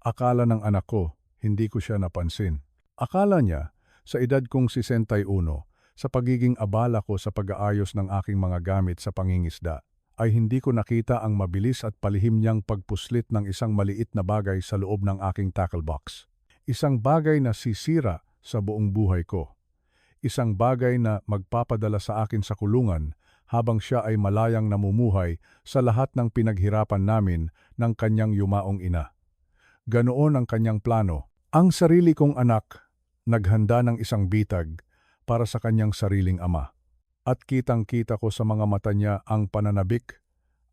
Akala ng anak ko, hindi ko siya napansin. Akala niya, sa edad kong 61, sa pagiging abala ko sa pag-aayos ng aking mga gamit sa pangingisda, ay hindi ko nakita ang mabilis at palihim niyang pagpuslit ng isang maliit na bagay sa loob ng aking tackle box. Isang bagay na sisira sa buong buhay ko. Isang bagay na magpapadala sa akin sa kulungan habang siya ay malayang namumuhay sa lahat ng pinaghirapan namin ng kanyang yumaong ina. Ganoon ang kanyang plano. Ang sarili kong anak, naghanda ng isang bitag para sa kanyang sariling ama. At kitang-kita ko sa mga mata niya ang pananabik,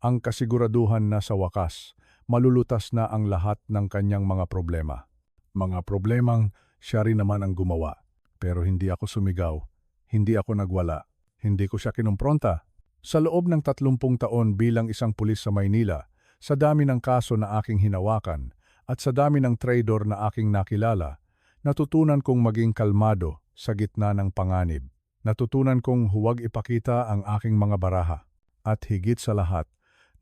ang kasiguraduhan na sa wakas, malulutas na ang lahat ng kanyang mga problema. Mga problemang siya rin naman ang gumawa. Pero hindi ako sumigaw, hindi ako nagwala, hindi ko siya kinumpronta. Sa loob ng 30 taon bilang isang pulis sa Maynila, sa dami ng kaso na aking hinawakan at sa dami ng traidor na aking nakilala, natutunan kong maging kalmado sa gitna ng panganib. Natutunan kong huwag ipakita ang aking mga baraha. At higit sa lahat,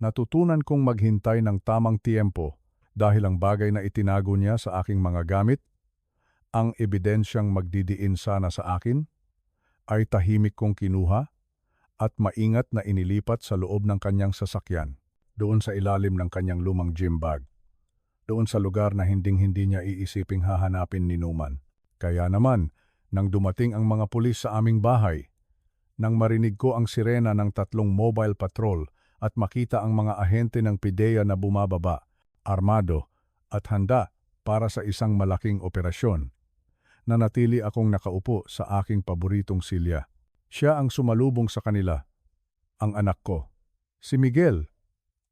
natutunan kong maghintay ng tamang tiempo dahil ang bagay na itinago niya sa aking mga gamit, ang ebidensyang magdidiin sana sa akin, ay tahimik kong kinuha at maingat na inilipat sa loob ng kanyang sasakyan, doon sa ilalim ng kanyang lumang gym bag, doon sa lugar na hinding-hindi niya iisiping hahanapin ni Numan. Kaya naman, nang dumating ang mga pulis sa aming bahay, nang marinig ko ang sirena ng 3 mobile patrol at makita ang mga ahente ng PIDEA na bumababa, armado at handa para sa isang malaking operasyon, nanatili akong nakaupo sa aking paboritong silya. Siya ang sumalubong sa kanila, ang anak ko. Si Miguel,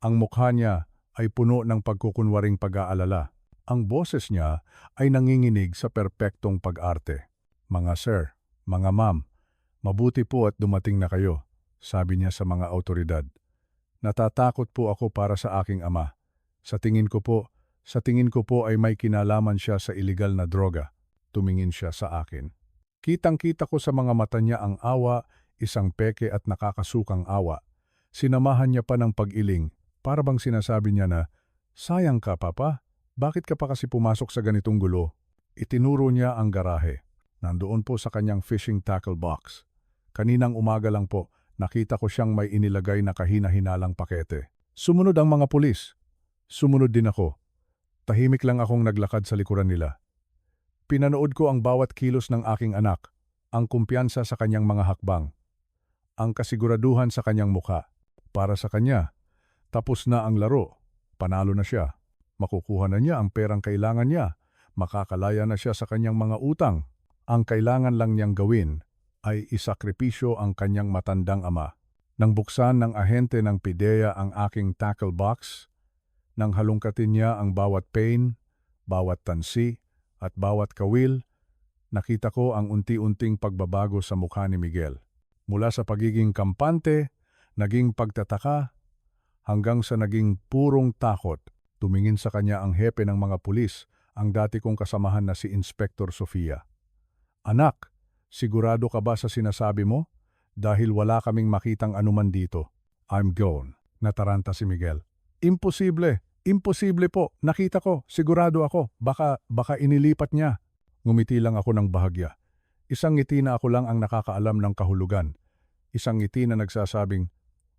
ang mukha niya ay puno ng pagkukunwaring pag-aalala. Ang boses niya ay nanginginig sa perpektong pag-arte. Mga sir, mga ma'am, mabuti po at dumating na kayo, sabi niya sa mga awtoridad. Natatakot po ako para sa aking ama. Sa tingin ko po ay may kinalaman siya sa iligal na droga. Tumingin siya sa akin. Kitang-kita ko sa mga mata niya ang awa, isang peke at nakakasukang awa. Sinamahan niya pa ng pag-iling, para bang sinasabi niya na, "Sayang ka, Papa, bakit ka pa kasi pumasok sa ganitong gulo?" Itinuro niya ang garahe. Nandoon po sa kanyang fishing tackle box. Kaninang umaga lang po, nakita ko siyang may inilagay na kahina-hinalang pakete. Sumunod ang mga pulis. Sumunod din ako. Tahimik lang akong naglakad sa likuran nila. Pinanood ko ang bawat kilos ng aking anak, ang kumpiyansa sa kanyang mga hakbang, ang kasiguraduhan sa kanyang mukha. Para sa kanya, tapos na ang laro, panalo na siya, makukuha na niya ang perang kailangan niya, makakalaya na siya sa kanyang mga utang. Ang kailangan lang niyang gawin ay isakripisyo ang kanyang matandang ama. Nang buksan ng ahente ng PIDEA ang aking tackle box, nang halungkatin niya ang bawat pain, bawat tansi, at bawat kawil, nakita ko ang unti-unting pagbabago sa mukha ni Miguel. Mula sa pagiging kampante, naging pagtataka, hanggang sa naging purong takot. Tumingin sa kanya ang hepe ng mga pulis, ang dati kong kasamahan na si Inspector Sofia. "Anak, sigurado ka ba sa sinasabi mo? Dahil wala kaming makitang anuman dito." "I'm gone," nataranta si Miguel. "Imposible! Imposible po! Nakita ko, sigurado ako. Baka inilipat niya." Ngumiti lang ako ng bahagya. Isang ngiti na ako lang ang nakakaalam ng kahulugan. Isang ngiti na nagsasabing,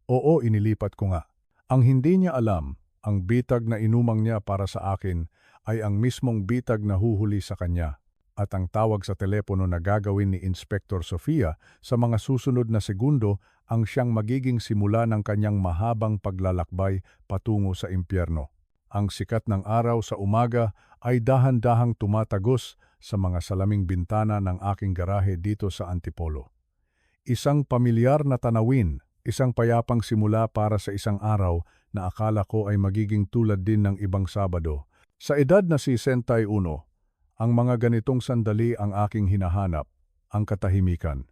"Oo, inilipat ko nga." Ang hindi niya alam, ang bitag na inumang niya para sa akin ay ang mismong bitag na huhuli sa kanya. At ang tawag sa telepono na gagawin ni Inspector Sofia sa mga susunod na segundo ang siyang magiging simula ng kanyang mahabang paglalakbay patungo sa impyerno. Ang sikat ng araw sa umaga ay dahan-dahang tumatagos sa mga salaming bintana ng aking garahe dito sa Antipolo. Isang pamilyar na tanawin, isang payapang simula para sa isang araw na akala ko ay magiging tulad din ng ibang Sabado. Sa edad na 61, ang mga ganitong sandali ang aking hinahanap, ang katahimikan,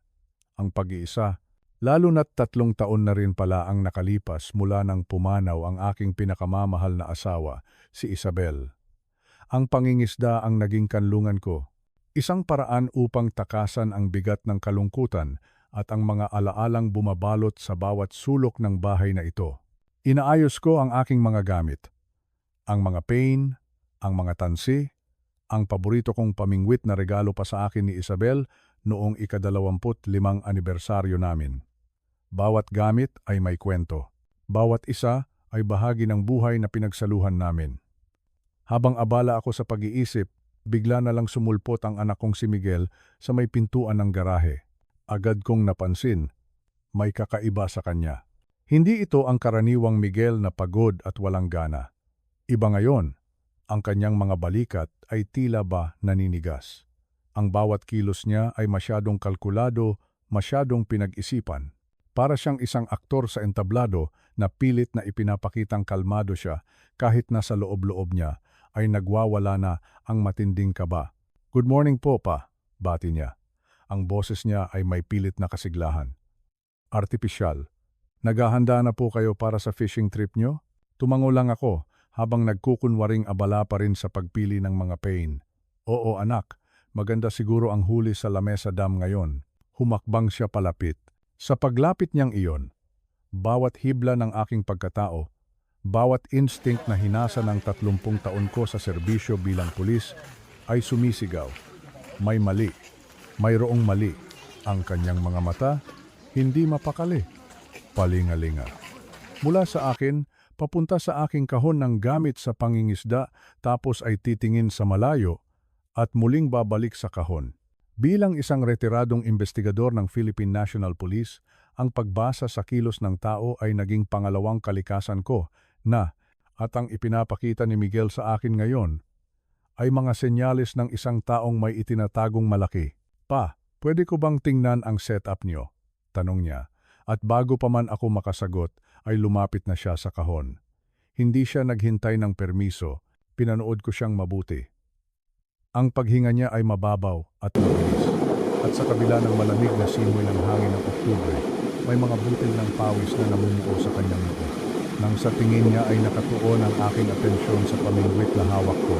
ang pag-iisa, lalo na't 3 taon na rin pala ang nakalipas mula nang pumanaw ang aking pinakamamahal na asawa, si Isabel. Ang pangingisda ang naging kanlungan ko, isang paraan upang takasan ang bigat ng kalungkutan at ang mga alaalang bumabalot sa bawat sulok ng bahay na ito. Inaayos ko ang aking mga gamit, ang mga pain, Ang mga tansi, ang paborito kong pamingwit na regalo pa sa akin ni Isabel noong ika-25 anibersaryo namin. Bawat gamit ay may kwento. Bawat isa ay bahagi ng buhay na pinagsaluhan namin. Habang abala ako sa pag-iisip, bigla na lang sumulpot ang anak kong si Miguel sa may pintuan ng garahe. Agad kong napansin, may kakaiba sa kanya. Hindi ito ang karaniwang Miguel na pagod at walang gana. Iba ngayon, ang kanyang mga balikat ay tila ba naninigas. Ang bawat kilos niya ay masyadong kalkulado, masyadong pinag-isipan. Para siyang isang aktor sa entablado na pilit na ipinapakitang kalmado siya kahit nasa loob-loob niya ay nagwawala na ang matinding kaba. "Good morning po, pa," bati niya. Ang boses niya ay may pilit na kasiglahan. Artipisyal. "Naghahanda na po kayo para sa fishing trip niyo?" Tumango lang ako habang nagkukunwaring abala pa rin sa pagpili ng mga pain. "Oo anak, maganda siguro ang huli sa Lamesa Dam ngayon." Humakbang siya palapit. Sa paglapit niyang iyon, bawat hibla ng aking pagkatao, bawat instinct na hinasa ng 30 taon ko sa serbisyo bilang pulis ay sumisigaw. May mali. Mayroong mali. Ang kanyang mga mata, hindi mapakali. Palingalinga. Mula sa akin, papunta sa aking kahon ng gamit sa pangingisda tapos ay titingin sa malayo at muling babalik sa kahon. Bilang isang retiradong investigador ng Philippine National Police, ang pagbasa sa kilos ng tao ay naging pangalawang kalikasan ko na, at ang ipinapakita ni Miguel sa akin ngayon, ay mga senyales ng isang taong may itinatagong malaki. "Pa, pwede ko bang tingnan ang setup niyo?" tanong niya. At bago pa man ako makasagot, ay lumapit na siya sa kahon. Hindi siya naghintay ng permiso, pinanood ko siyang mabuti. Ang paghinga niya ay mababaw at mabilis. At sa kabila ng malamig na simoy ng hangin ng Oktubre, may mga butil ng pawis na namumuo sa kanyang noo. Nang sa tingin niya ay nakatuon ang aking atensyon sa pamingwit na hawak ko,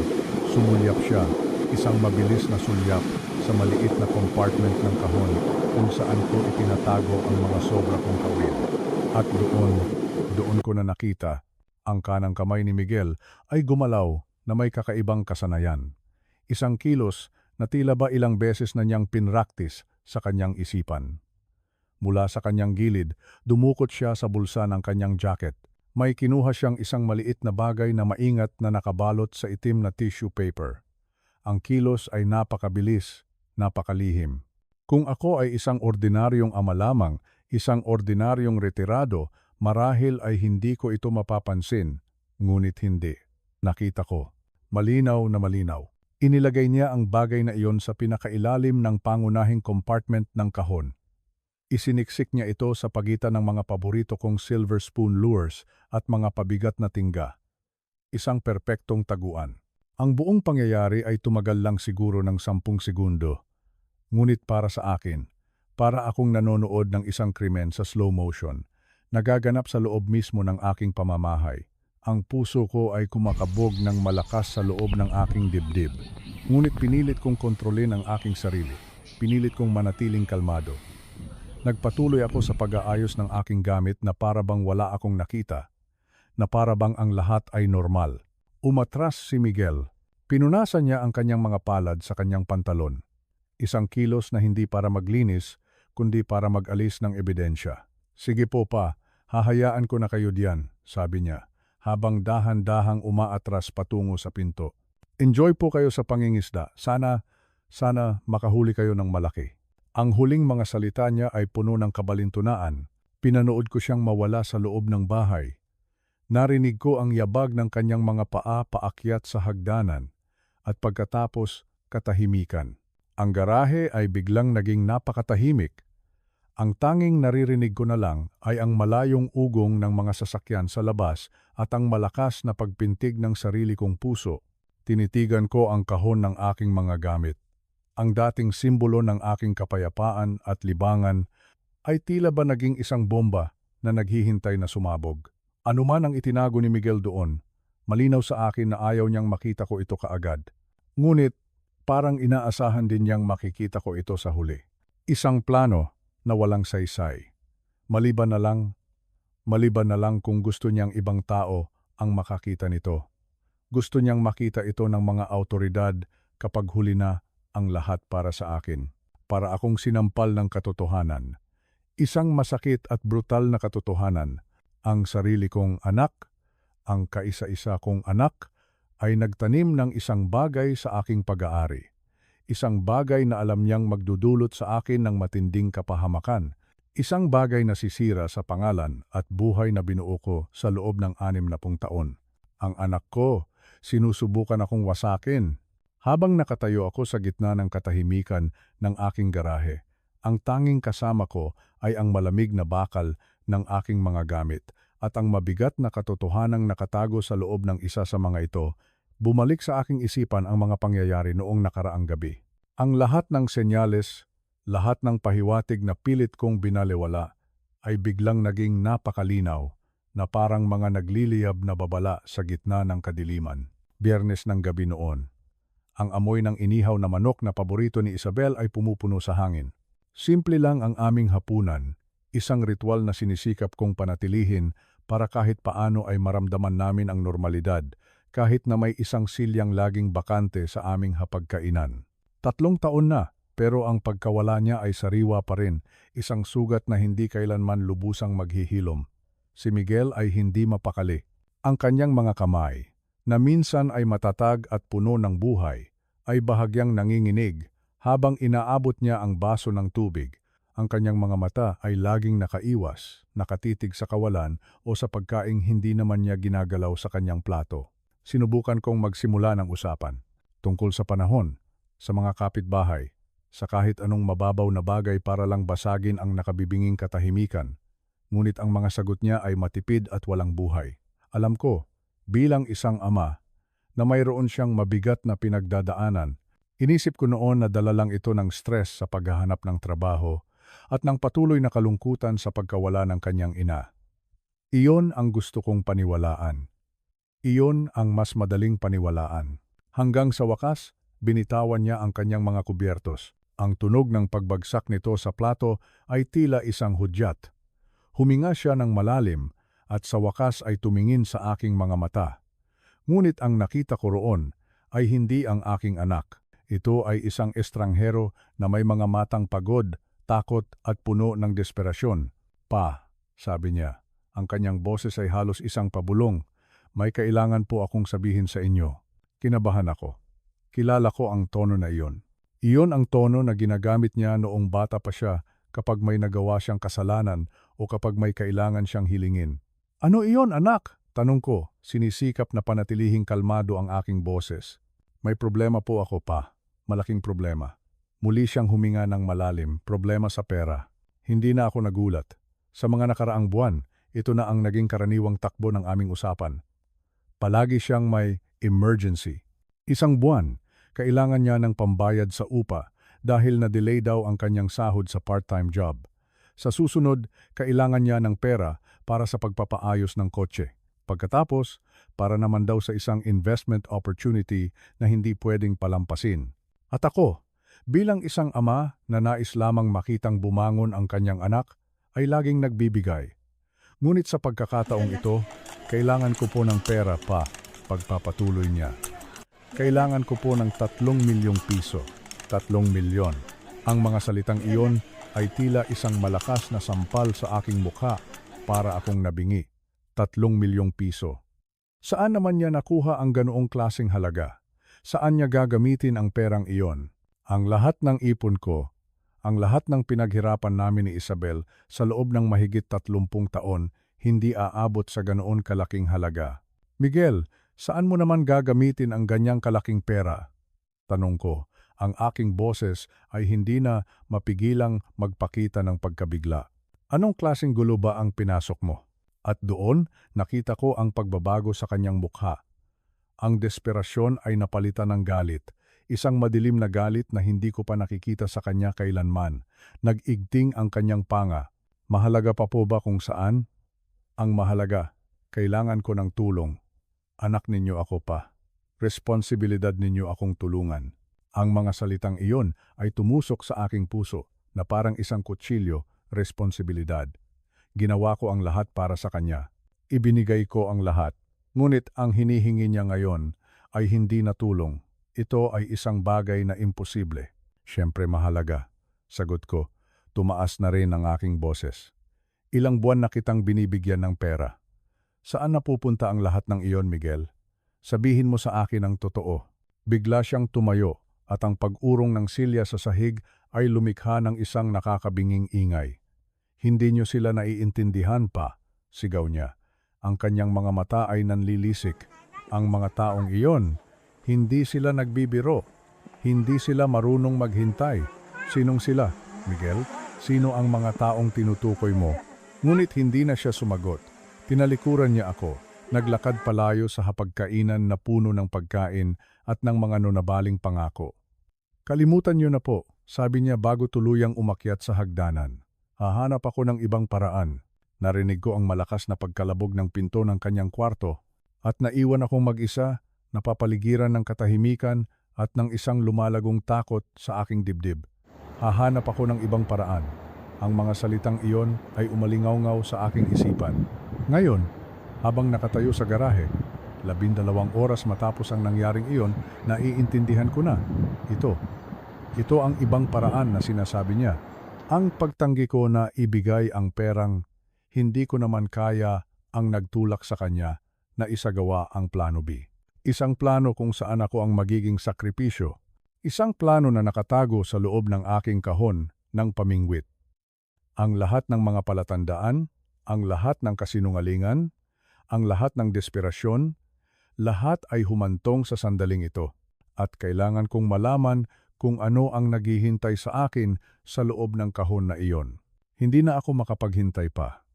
sumulyap siya, isang mabilis na sulyap sa maliit na compartment ng kahon kung saan ko itinatago ang mga sobra kong kawil. At doon ko na nakita, ang kanang kamay ni Miguel ay gumalaw na may kakaibang kasanayan. Isang kilos na tila ba ilang beses na niyang pinraktis sa kanyang isipan. Mula sa kanyang gilid, dumukot siya sa bulsa ng kanyang jacket. May kinuha siyang isang maliit na bagay na maingat na nakabalot sa itim na tissue paper. Ang kilos ay napakabilis, napakalihim. Kung ako ay isang ordinaryong ama lamang, isang ordinaryong retirado, marahil ay hindi ko ito mapapansin. Ngunit hindi. Nakita ko. Malinaw na malinaw. Inilagay niya ang bagay na iyon sa pinakailalim ng pangunahing compartment ng kahon. Isiniksik niya ito sa pagitan ng mga paborito kong silver spoon lures at mga pabigat na tingga. Isang perpektong taguan. Ang buong pangyayari ay tumagal lang siguro ng 10 segundo. Ngunit para sa akin, para akong nanonood ng isang krimen sa slow motion, nagaganap sa loob mismo ng aking pamamahay. Ang puso ko ay kumakabog ng malakas sa loob ng aking dibdib. Ngunit pinilit kong kontrolin ang aking sarili. Pinilit kong manatiling kalmado. Nagpatuloy ako sa pag-aayos ng aking gamit na parabang wala akong nakita. Na parabang ang lahat ay normal. Umatras si Miguel. Pinunasan niya ang kanyang mga palad sa kanyang pantalon. Isang kilos na hindi para maglinis, kundi para mag-alis ng ebidensya. "Sige po pa, hahayaan ko na kayo diyan," sabi niya, habang dahan-dahang umaatras patungo sa pinto. "Enjoy po kayo sa pangingisda. Sana makahuli kayo ng malaki." Ang huling mga salita niya ay puno ng kabalintunaan. Pinanood ko siyang mawala sa loob ng bahay. Narinig ko ang yabag ng kanyang mga paa paakyat sa hagdanan. At pagkatapos, katahimikan. Ang garahe ay biglang naging napakatahimik. Ang tanging naririnig ko na lang ay ang malayong ugong ng mga sasakyan sa labas at ang malakas na pagpintig ng sarili kong puso. Tinitigan ko ang kahon ng aking mga gamit. Ang dating simbolo ng aking kapayapaan at libangan ay tila ba naging isang bomba na naghihintay na sumabog. Ano man ang itinago ni Miguel doon, malinaw sa akin na ayaw niyang makita ko ito kaagad. Ngunit parang inaasahan din niyang makikita ko ito sa huli. Isang plano na walang saysay. Maliban na lang kung gusto niyang ibang tao ang makakita nito. Gusto niyang makita ito ng mga awtoridad kapag huli na ang lahat para sa akin. Para akong sinampal ng katotohanan. Isang masakit at brutal na katotohanan. Ang sarili kong anak, ang kaisa-isa kong anak, ay nagtanim ng isang bagay sa aking pag-aari. Isang bagay na alam niyang magdudulot sa akin ng matinding kapahamakan. Isang bagay na sisira sa pangalan at buhay na binuo ko sa loob ng 60 taon. Ang anak ko, sinusubukan akong wasakin. Habang nakatayo ako sa gitna ng katahimikan ng aking garahe, ang tanging kasama ko ay ang malamig na bakal ng aking mga gamit at ang mabigat na katotohanang nakatago sa loob ng isa sa mga ito. Bumalik sa aking isipan ang mga pangyayari noong nakaraang gabi. Ang lahat ng senyales, lahat ng pahiwatig na pilit kong binalewala, ay biglang naging napakalinaw na parang mga nagliliyab na babala sa gitna ng kadiliman. Biyernes ng gabi noon. Ang amoy ng inihaw na manok na paborito ni Isabel ay pumupuno sa hangin. Simple lang ang aming hapunan, isang ritual na sinisikap kong panatilihin para kahit paano ay maramdaman namin ang normalidad, kahit na may isang silyang laging bakante sa aming hapagkainan. 3 taon na, pero ang pagkawala niya ay sariwa pa rin, isang sugat na hindi kailanman lubusang maghihilom. Si Miguel ay hindi mapakali. Ang kanyang mga kamay, na minsan ay matatag at puno ng buhay, ay bahagyang nanginginig habang inaabot niya ang baso ng tubig. Ang kanyang mga mata ay laging nakaiwas, nakatitig sa kawalan o sa pagkaing hindi naman niya ginagalaw sa kanyang plato. Sinubukan kong magsimula ng usapan tungkol sa panahon, sa mga kapitbahay, sa kahit anong mababaw na bagay para lang basagin ang nakabibinging katahimikan. Ngunit ang mga sagot niya ay matipid at walang buhay. Alam ko, bilang isang ama, na mayroon siyang mabigat na pinagdadaanan. Inisip ko noon na dala lang ito ng stress sa paghahanap ng trabaho at ng patuloy na kalungkutan sa pagkawala ng kanyang ina. Iyon ang gusto kong paniwalaan. Iyon ang mas madaling paniwalaan. Hanggang sa wakas, binitawan niya ang kanyang mga kubyertos. Ang tunog ng pagbagsak nito sa plato ay tila isang hudyat. Huminga siya ng malalim at sa wakas ay tumingin sa aking mga mata. Ngunit ang nakita ko roon ay hindi ang aking anak. Ito ay isang estranghero na may mga matang pagod, takot at puno ng desperasyon. Pa, sabi niya, ang kanyang boses ay halos isang pabulong. May kailangan po akong sabihin sa inyo. Kinabahan ako. Kilala ko ang tono na iyon. Iyon ang tono na ginagamit niya noong bata pa siya kapag may nagawa siyang kasalanan o kapag may kailangan siyang hilingin. Ano iyon, anak? Tanong ko, sinisikap na panatilihing kalmado ang aking boses. May problema po ako, pa. Malaking problema. Muli siyang huminga ng malalim, problema sa pera. Hindi na ako nagulat. Sa mga nakaraang buwan, ito na ang naging karaniwang takbo ng aming usapan. Palagi siyang may emergency. Isang buwan, kailangan niya ng pambayad sa upa dahil na-delay daw ang kanyang sahod sa part-time job. Sa susunod, kailangan niya ng pera para sa pagpapaayos ng kotse. Pagkatapos, para naman daw sa isang investment opportunity na hindi pwedeng palampasin. At ako, bilang isang ama na nais lamang makitang bumangon ang kanyang anak, ay laging nagbibigay. Ngunit sa pagkakataong ito, kailangan ko po ng pera, pa, pagpapatuloy niya. Kailangan ko po ng 3 milyong piso. 3 milyon. Ang mga salitang iyon ay tila isang malakas na sampal sa aking mukha para akong nabingi. 3 milyong piso. Saan naman niya nakuha ang ganoong klaseng halaga? Saan niya gagamitin ang perang iyon? Ang lahat ng ipon ko, ang lahat ng pinaghirapan namin ni Isabel sa loob ng mahigit 30 taon, hindi aabot sa ganoon kalaking halaga. Miguel, saan mo naman gagamitin ang ganyang kalaking pera? Tanong ko, ang aking boses ay hindi na mapigilang magpakita ng pagkabigla. Anong klaseng gulo ba ang pinasok mo? At doon, nakita ko ang pagbabago sa kanyang mukha. Ang desperasyon ay napalitan ng galit. Isang madilim na galit na hindi ko pa nakikita sa kanya kailanman. Nag-igting ang kanyang panga. Mahalaga pa po ba kung saan? Ang mahalaga, kailangan ko ng tulong. Anak ninyo ako, pa. Responsibilidad ninyo akong tulungan. Ang mga salitang iyon ay tumusok sa aking puso na parang isang kutsilyo, responsibilidad. Ginawa ko ang lahat para sa kanya. Ibinigay ko ang lahat. Ngunit ang hinihingi niya ngayon ay hindi natulong. Ito ay isang bagay na imposible. Siyempre mahalaga. Sagot ko, tumaas na rin ang aking boses. Ilang buwan na kitang binibigyan ng pera. Saan napupunta ang lahat ng iyon, Miguel? Sabihin mo sa akin ang totoo. Bigla siyang tumayo at ang pag-urong ng silya sa sahig ay lumikha ng isang nakakabinging ingay. Hindi niyo sila naiintindihan pa, sigaw niya. Ang kanyang mga mata ay nanlilisik. Ang mga taong iyon, hindi sila nagbibiro. Hindi sila marunong maghintay. Sinong sila, Miguel? Sino ang mga taong tinutukoy mo? Ngunit hindi na siya sumagot. Tinalikuran niya ako. Naglakad palayo sa hapagkainan na puno ng pagkain at ng mga nunabaling pangako. Kalimutan niyo na po, sabi niya bago tuluyang umakyat sa hagdanan. Hahanap ako ng ibang paraan. Narinig ko ang malakas na pagkalabog ng pinto ng kanyang kwarto at naiwan akong mag-isa, napapaligiran ng katahimikan at ng isang lumalagong takot sa aking dibdib. Hahanap ako ng ibang paraan. Ang mga salitang iyon ay umalingaw-ngaw sa aking isipan. Ngayon, habang nakatayo sa garahe, 12 oras matapos ang nangyaring iyon, naiintindihan ko na. Ito ang ibang paraan na sinasabi niya. Ang pagtanggi ko na ibigay ang perang, hindi ko naman kaya ang nagtulak sa kanya na isagawa ang plano B. Isang plano kung saan ako ang magiging sakripisyo. Isang plano na nakatago sa loob ng aking kahon ng pamingwit. Ang lahat ng mga palatandaan, ang lahat ng kasinungalingan, ang lahat ng desperasyon, lahat ay humantong sa sandaling ito. At kailangan kong malaman kung ano ang naghihintay sa akin sa loob ng kahon na iyon. Hindi na ako makapaghintay pa.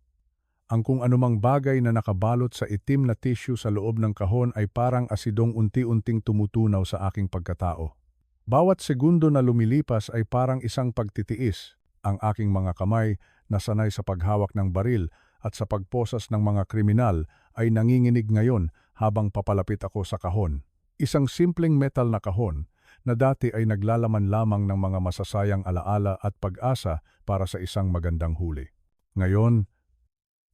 Ang kung anumang bagay na nakabalot sa itim na tissue sa loob ng kahon ay parang asidong unti-unting tumutunaw sa aking pagkatao. Bawat segundo na lumilipas ay parang isang pagtitiis. Ang aking mga kamay na sanay sa paghawak ng baril at sa pagposas ng mga kriminal ay nanginginig ngayon habang papalapit ako sa kahon. Isang simpleng metal na kahon na dati ay naglalaman lamang ng mga masasayang alaala at pag-asa para sa isang magandang huli. Ngayon,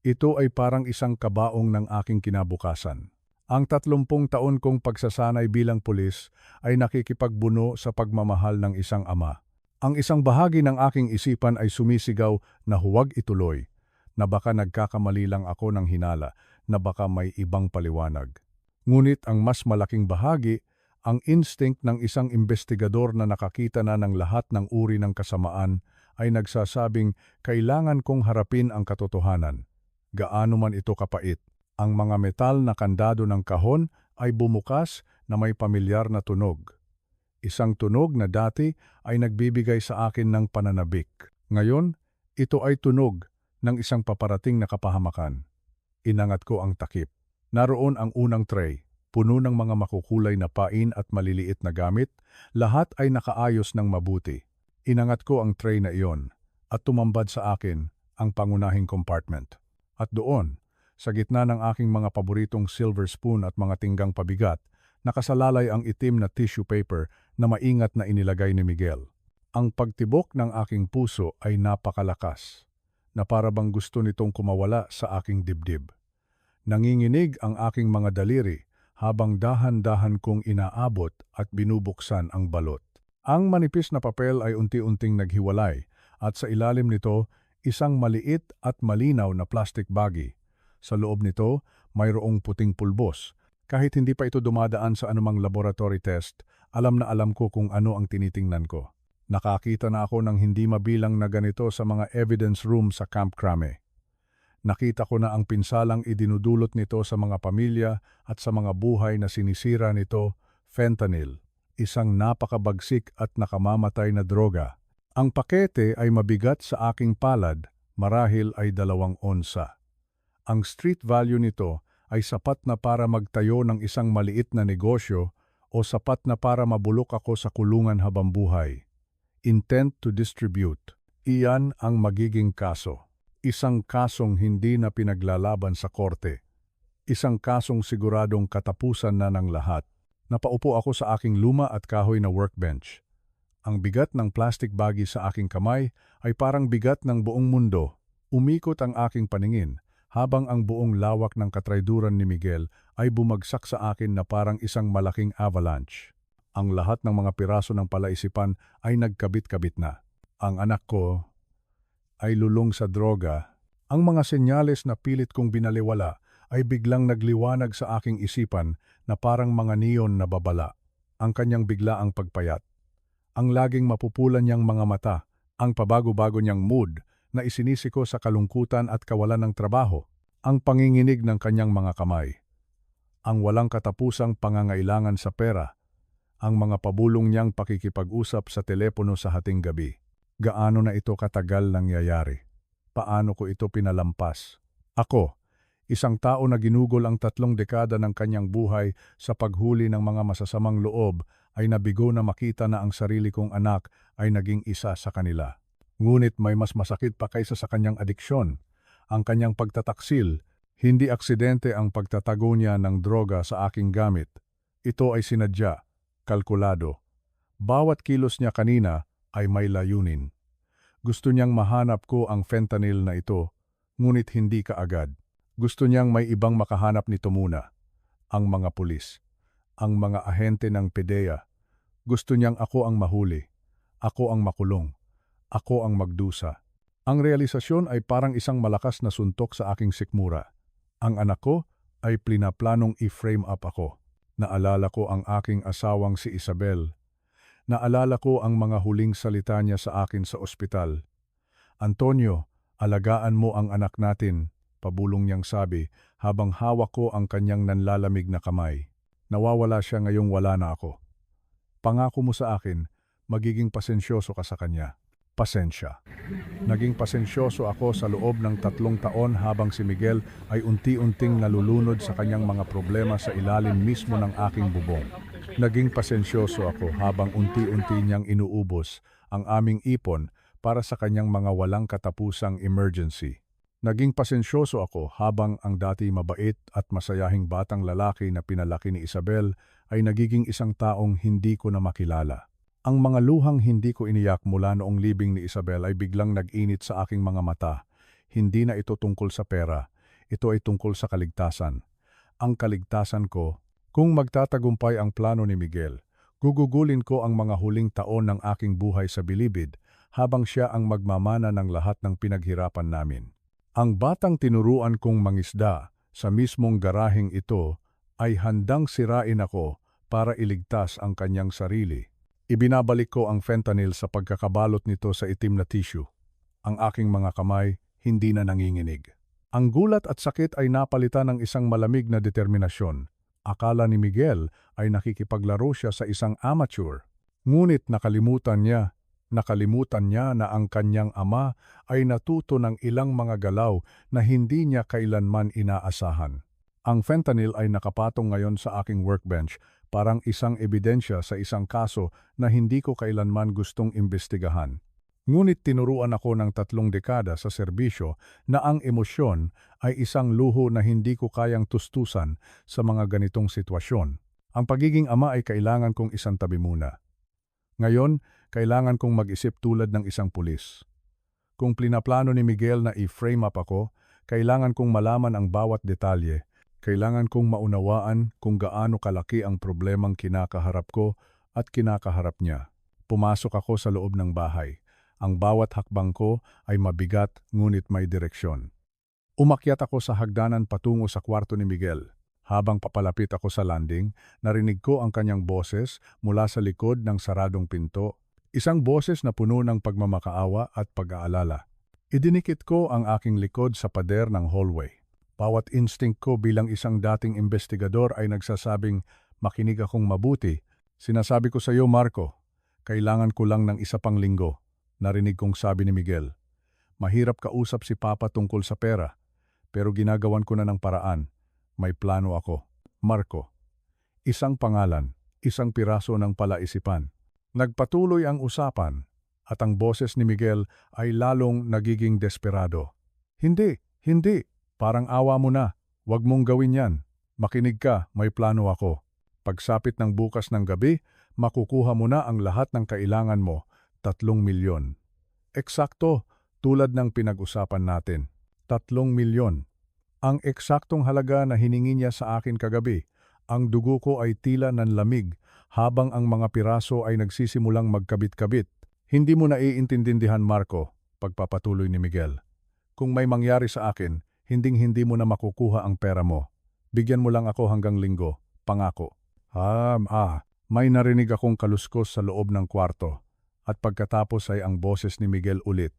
ito ay parang isang kabaong ng aking kinabukasan. Ang 30 taon kong pagsasanay bilang pulis ay nakikipagbuno sa pagmamahal ng isang ama. Ang isang bahagi ng aking isipan ay sumisigaw na huwag ituloy, na baka nagkakamali lang ako ng hinala, na baka may ibang paliwanag. Ngunit ang mas malaking bahagi, ang instinct ng isang investigador na nakakita na ng lahat ng uri ng kasamaan, ay nagsasabing kailangan kong harapin ang katotohanan. Gaano man ito kapait. Ang mga metal na kandado ng kahon ay bumukas na may pamilyar na tunog. Isang tunog na dati ay nagbibigay sa akin ng pananabik. Ngayon, ito ay tunog ng isang paparating na kapahamakan. Inangat ko ang takip. Naroon ang unang tray, puno ng mga makukulay na pain at maliliit na gamit, lahat ay nakaayos ng mabuti. Inangat ko ang tray na iyon at tumambad sa akin ang pangunahing compartment. At doon, sa gitna ng aking mga paboritong silver spoon at mga tinggang pabigat, nakasalalay ang itim na tissue paper na maingat na inilagay ni Miguel. Ang pagtibok ng aking puso ay napakalakas, na para bang gusto nitong kumawala sa aking dibdib. Nanginginig ang aking mga daliri habang dahan-dahan kong inaabot at binubuksan ang balot. Ang manipis na papel ay unti-unting naghiwalay at sa ilalim nito isang maliit at malinaw na plastic baggie. Sa loob nito mayroong puting pulbos. Kahit hindi pa ito dumadaan sa anumang laboratory test, alam na alam ko kung ano ang tinitingnan ko. Nakakita na ako ng hindi mabilang na ganito sa mga evidence room sa Camp Crame. Nakita ko na ang pinsalang idinudulot nito sa mga pamilya at sa mga buhay na sinisira nito, fentanyl, isang napakabagsik at nakamamatay na droga. Ang pakete ay mabigat sa aking palad, marahil ay 2 onsa. Ang street value nito ay sapat na para magtayo ng isang maliit na negosyo o sapat na para mabulok ako sa kulungan habang buhay. Intent to distribute. Iyan ang magiging kaso. Isang kasong hindi na pinaglalaban sa korte. Isang kasong siguradong katapusan na ng lahat. Napaupo ako sa aking luma at kahoy na workbench. Ang bigat ng plastic baggie sa aking kamay ay parang bigat ng buong mundo. Umikot ang aking paningin habang ang buong lawak ng katrayduran ni Miguel ay bumagsak sa akin na parang isang malaking avalanche. Ang lahat ng mga piraso ng palaisipan ay nagkabit-kabit na. Ang anak ko ay lulong sa droga. Ang mga senyales na pilit kong binaliwala ay biglang nagliwanag sa aking isipan na parang mga neon na babala. Ang kanyang biglaang pagpayat, ang laging mapupulan niyang mga mata, ang pabago-bago niyang mood na isinisi ko sa kalungkutan at kawalan ng trabaho, ang panginginig ng kanyang mga kamay, ang walang katapusang pangangailangan sa pera, ang mga pabulong niyang pakikipag-usap sa telepono sa hating gabi. Gaano na ito katagal nangyayari? Paano ko ito pinalampas? Ako, isang tao na ginugol ang 3 dekada ng kanyang buhay sa paghuli ng mga masasamang loob, ay nabigo na makita na ang sarili kong anak ay naging isa sa kanila. Ngunit may mas masakit pa kaysa sa kanyang adiksyon, ang kanyang pagtataksil. Hindi aksidente ang pagtatago niya ng droga sa aking gamit. Ito ay sinadya, kalkulado. Bawat kilos niya kanina ay may layunin. Gusto niyang mahanap ko ang fentanyl na ito, ngunit hindi kaagad. Gusto niyang may ibang makahanap nito muna. Ang mga pulis, ang mga ahente ng PDEA. Gusto niyang ako ang mahuli, ako ang makulong, ako ang magdusa. Ang realisasyon ay parang isang malakas na suntok sa aking sikmura. Ang anak ko ay pinaplanong i-frame up ako. Naalala ko ang aking asawang si Isabel. Naalala ko ang mga huling salita niya sa akin sa ospital. "Antonio, alagaan mo ang anak natin," pabulong niyang sabi habang hawak ko ang kanyang nanlalamig na kamay. Nawawala siya ngayong wala na ako. Pangako mo sa akin, magiging pasensyoso ka sa kanya. Pasensya. Naging pasensyoso ako sa loob ng 3 taon habang si Miguel ay unti-unting nalulunod sa kanyang mga problema sa ilalim mismo ng aking bubong. Naging pasensyoso ako habang unti-unti niyang inuubos ang aming ipon para sa kanyang mga walang katapusang emergency. Naging pasensyoso ako habang ang dati mabait at masayahing batang lalaki na pinalaki ni Isabel ay nagiging isang taong hindi ko na makilala. Ang mga luhang hindi ko iniyak mula noong libing ni Isabel ay biglang nag-init sa aking mga mata. Hindi na ito tungkol sa pera, ito ay tungkol sa kaligtasan. Ang kaligtasan ko, kung magtatagumpay ang plano ni Miguel, gugugulin ko ang mga huling taon ng aking buhay sa bilibid habang siya ang magmamana ng lahat ng pinaghirapan namin. Ang batang tinuruan kong mangisda sa mismong garaheng ito ay handang sirain ako para iligtas ang kanyang sarili. Ibinabalik ko ang fentanyl sa pagkakabalot nito sa itim na tissue. Ang aking mga kamay hindi na nanginginig. Ang gulat at sakit ay napalitan ng isang malamig na determinasyon. Akala ni Miguel ay nakikipaglaro siya sa isang amateur. Ngunit nakalimutan niya na ang kanyang ama ay natuto ng ilang mga galaw na hindi niya kailanman inaasahan. Ang fentanyl ay nakapatong ngayon sa aking workbench, parang isang ebidensya sa isang kaso na hindi ko kailanman gustong imbestigahan. Ngunit tinuruan ako ng 3 dekada sa serbisyo na ang emosyon ay isang luho na hindi ko kayang tustusan sa mga ganitong sitwasyon. Ang pagiging ama ay kailangan kong isantabi muna. Ngayon, kailangan kong mag-isip tulad ng isang pulis. Kung plinaplano ni Miguel na i-frame up ako, kailangan kong malaman ang bawat detalye. Kailangan kong maunawaan kung gaano kalaki ang problemang kinakaharap ko at kinakaharap niya. Pumasok ako sa loob ng bahay. Ang bawat hakbang ko ay mabigat ngunit may direksyon. Umakyat ako sa hagdanan patungo sa kwarto ni Miguel. Habang papalapit ako sa landing, narinig ko ang kanyang boses mula sa likod ng saradong pinto. Isang boses na puno ng pagmamakaawa at pag-aalala. Idinikit ko ang aking likod sa pader ng hallway. Bawat instinct ko bilang isang dating investigador ay nagsasabing, makinig akong mabuti. Sinasabi ko sa iyo, Marco, kailangan ko lang ng isa pang linggo. Narinig kong sabi ni Miguel. Mahirap kausap si Papa tungkol sa pera, pero ginagawan ko na ng paraan. May plano ako. Marco. Isang pangalan, isang piraso ng palaisipan. Nagpatuloy ang usapan at ang boses ni Miguel ay lalong nagiging desperado. Hindi. Parang awa mo na. Huwag mong gawin yan. Makinig ka, may plano ako. Pagsapit ng bukas ng gabi, makukuha mo na ang lahat ng kailangan mo, 3 milyon. Eksakto, tulad ng pinag-usapan natin. 3 milyon. Ang eksaktong halaga na hiningi niya sa akin kagabi, ang dugo ko ay tila nanlamig habang ang mga piraso ay nagsisimulang magkabit-kabit. Hindi mo naiintindihan, Marco, pagpapatuloy ni Miguel. Kung may mangyari sa akin, hinding-hindi mo na makukuha ang pera mo. Bigyan mo lang ako hanggang Linggo, pangako. May narinig akong kaluskos sa loob ng kwarto at pagkatapos ay ang boses ni Miguel ulit.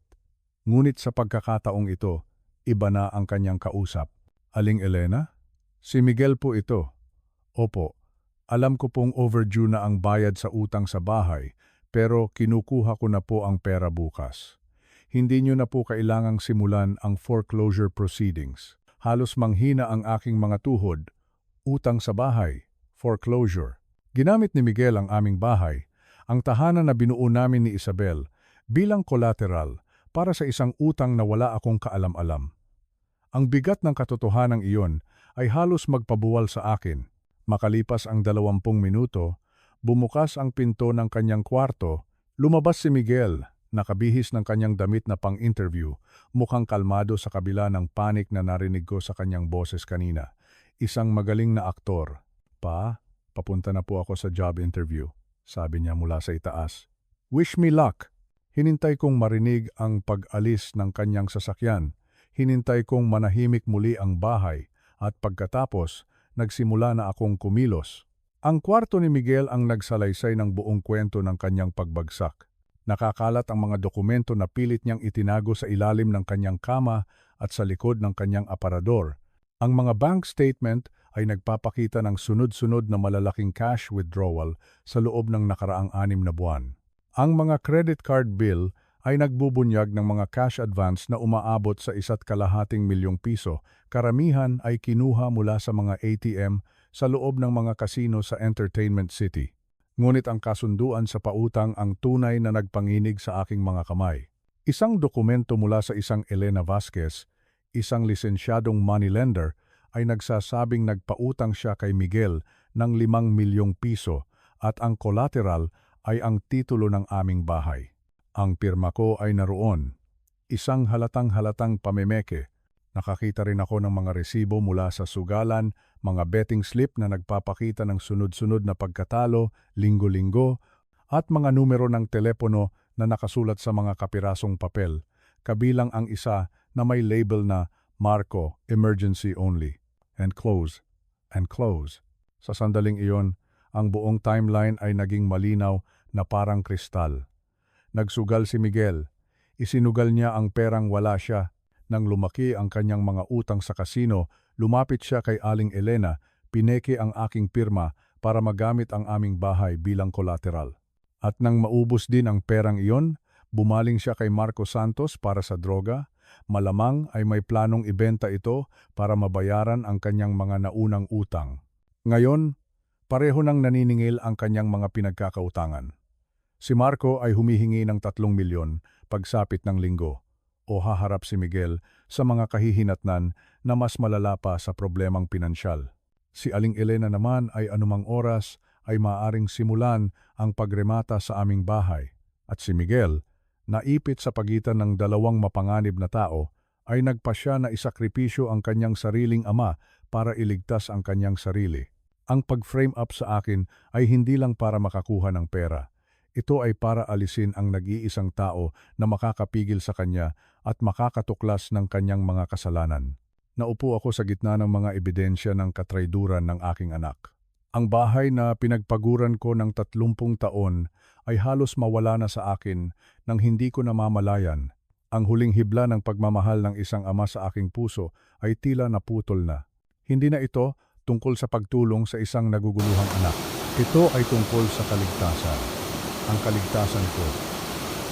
Ngunit sa pagkakataong ito, iba na ang kanyang kausap. Aling Elena? Si Miguel po ito. Opo, alam ko pong overdue na ang bayad sa utang sa bahay, pero kinukuha ko na po ang pera bukas. Hindi nyo na po kailangang simulan ang foreclosure proceedings. Halos manghina ang aking mga tuhod. Utang sa bahay, foreclosure. Ginamit ni Miguel ang aming bahay, ang tahanan na binuo namin ni Isabel, bilang collateral para sa isang utang na wala akong kaalam-alam. Ang bigat ng katotohanang iyon ay halos magpabuwal sa akin. Makalipas ang 20 minuto, bumukas ang pinto ng kanyang kwarto, lumabas si Miguel, nakabihis ng kanyang damit na pang-interview, mukhang kalmado sa kabila ng panik na narinig ko sa kanyang boses kanina. Isang magaling na aktor. Papunta na po ako sa job interview, sabi niya mula sa itaas. Wish me luck. Hinintay kong marinig ang pag-alis ng kanyang sasakyan. Hinintay kong manahimik muli ang bahay at pagkatapos, nagsimula na akong kumilos. Ang kwarto ni Miguel ang nagsalaysay ng buong kwento ng kanyang pagbagsak. Nakakalat ang mga dokumento na pilit niyang itinago sa ilalim ng kanyang kama at sa likod ng kanyang aparador. Ang mga bank statement ay nagpapakita ng sunod-sunod na malalaking cash withdrawal sa loob ng nakaraang 6 na buwan. Ang mga credit card bill ay nagbubunyag ng mga cash advance na umaabot sa 1.5 milyong piso. Karamihan ay kinuha mula sa mga ATM sa loob ng mga kasino sa Entertainment City. Ngunit ang kasunduan sa pautang ang tunay na nagpanginig sa aking mga kamay. Isang dokumento mula sa isang Elena Vasquez, isang lisensyadong moneylender, ay nagsasabing nagpautang siya kay Miguel ng 5 milyong piso at ang collateral ay ang titulo ng aming bahay. Ang pirma ko ay naroon. Isang halatang-halatang pamemeke. Nakakita rin ako ng mga resibo mula sa sugalan, mga betting slip na nagpapakita ng sunod-sunod na pagkatalo, linggo-linggo, at mga numero ng telepono na nakasulat sa mga kapirasong papel, kabilang ang isa na may label na Marco, Emergency Only, and close, and close. Sa sandaling iyon, ang buong timeline ay naging malinaw na parang kristal. Nagsugal si Miguel. Isinugal niya ang perang wala siya. Nang lumaki ang kanyang mga utang sa kasino, lumapit siya kay Aling Elena, pineke ang aking pirma para magamit ang aming bahay bilang collateral. At nang maubos din ang perang iyon, bumaling siya kay Marco Santos para sa droga. Malamang ay may planong ibenta ito para mabayaran ang kanyang mga naunang utang. Ngayon, pareho nang naniningil ang kanyang mga pinagkakautangan. Si Marco ay humihingi ng 3 milyon pagsapit ng Linggo o haharap si Miguel sa mga kahihinatnan na mas malala pa sa problemang pinansyal. Si Aling Elena naman ay anumang oras ay maaaring simulan ang pagremata sa aming bahay. At si Miguel, naipit sa pagitan ng 2 mapanganib na tao, ay nagpasya na isakripisyo ang kanyang sariling ama para iligtas ang kanyang sarili. Ang pag-frame up sa akin ay hindi lang para makakuha ng pera. Ito ay para alisin ang nag-iisang tao na makakapigil sa kanya at makakatuklas ng kanyang mga kasalanan. Naupo ako sa gitna ng mga ebidensya ng katrayduran ng aking anak. Ang bahay na pinagpaguran ko ng 30 taon ay halos mawala na sa akin nang hindi ko namamalayan. Ang huling hibla ng pagmamahal ng isang ama sa aking puso ay tila naputol na. Hindi na ito tungkol sa pagtulong sa isang naguguluhang anak. Ito ay tungkol sa kaligtasan. Ang kaligtasan ko.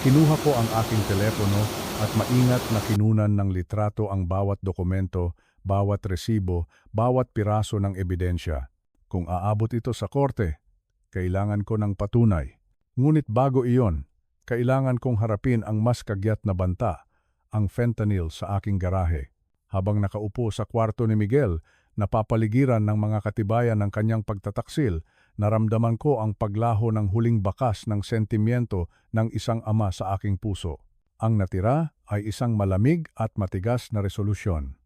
Kinuha ko ang aking telepono at maingat na kinunan ng litrato ang bawat dokumento, bawat resibo, bawat piraso ng ebidensya. Kung aabot ito sa korte, kailangan ko ng patunay. Ngunit bago iyon, kailangan kong harapin ang mas kagyat na banta, ang fentanyl sa aking garahe. Habang nakaupo sa kwarto ni Miguel, napapaligiran ng mga katibayan ng kanyang pagtataksil, naramdaman ko ang paglaho ng huling bakas ng sentimiento ng isang ama sa aking puso. Ang natira ay isang malamig at matigas na resolusyon.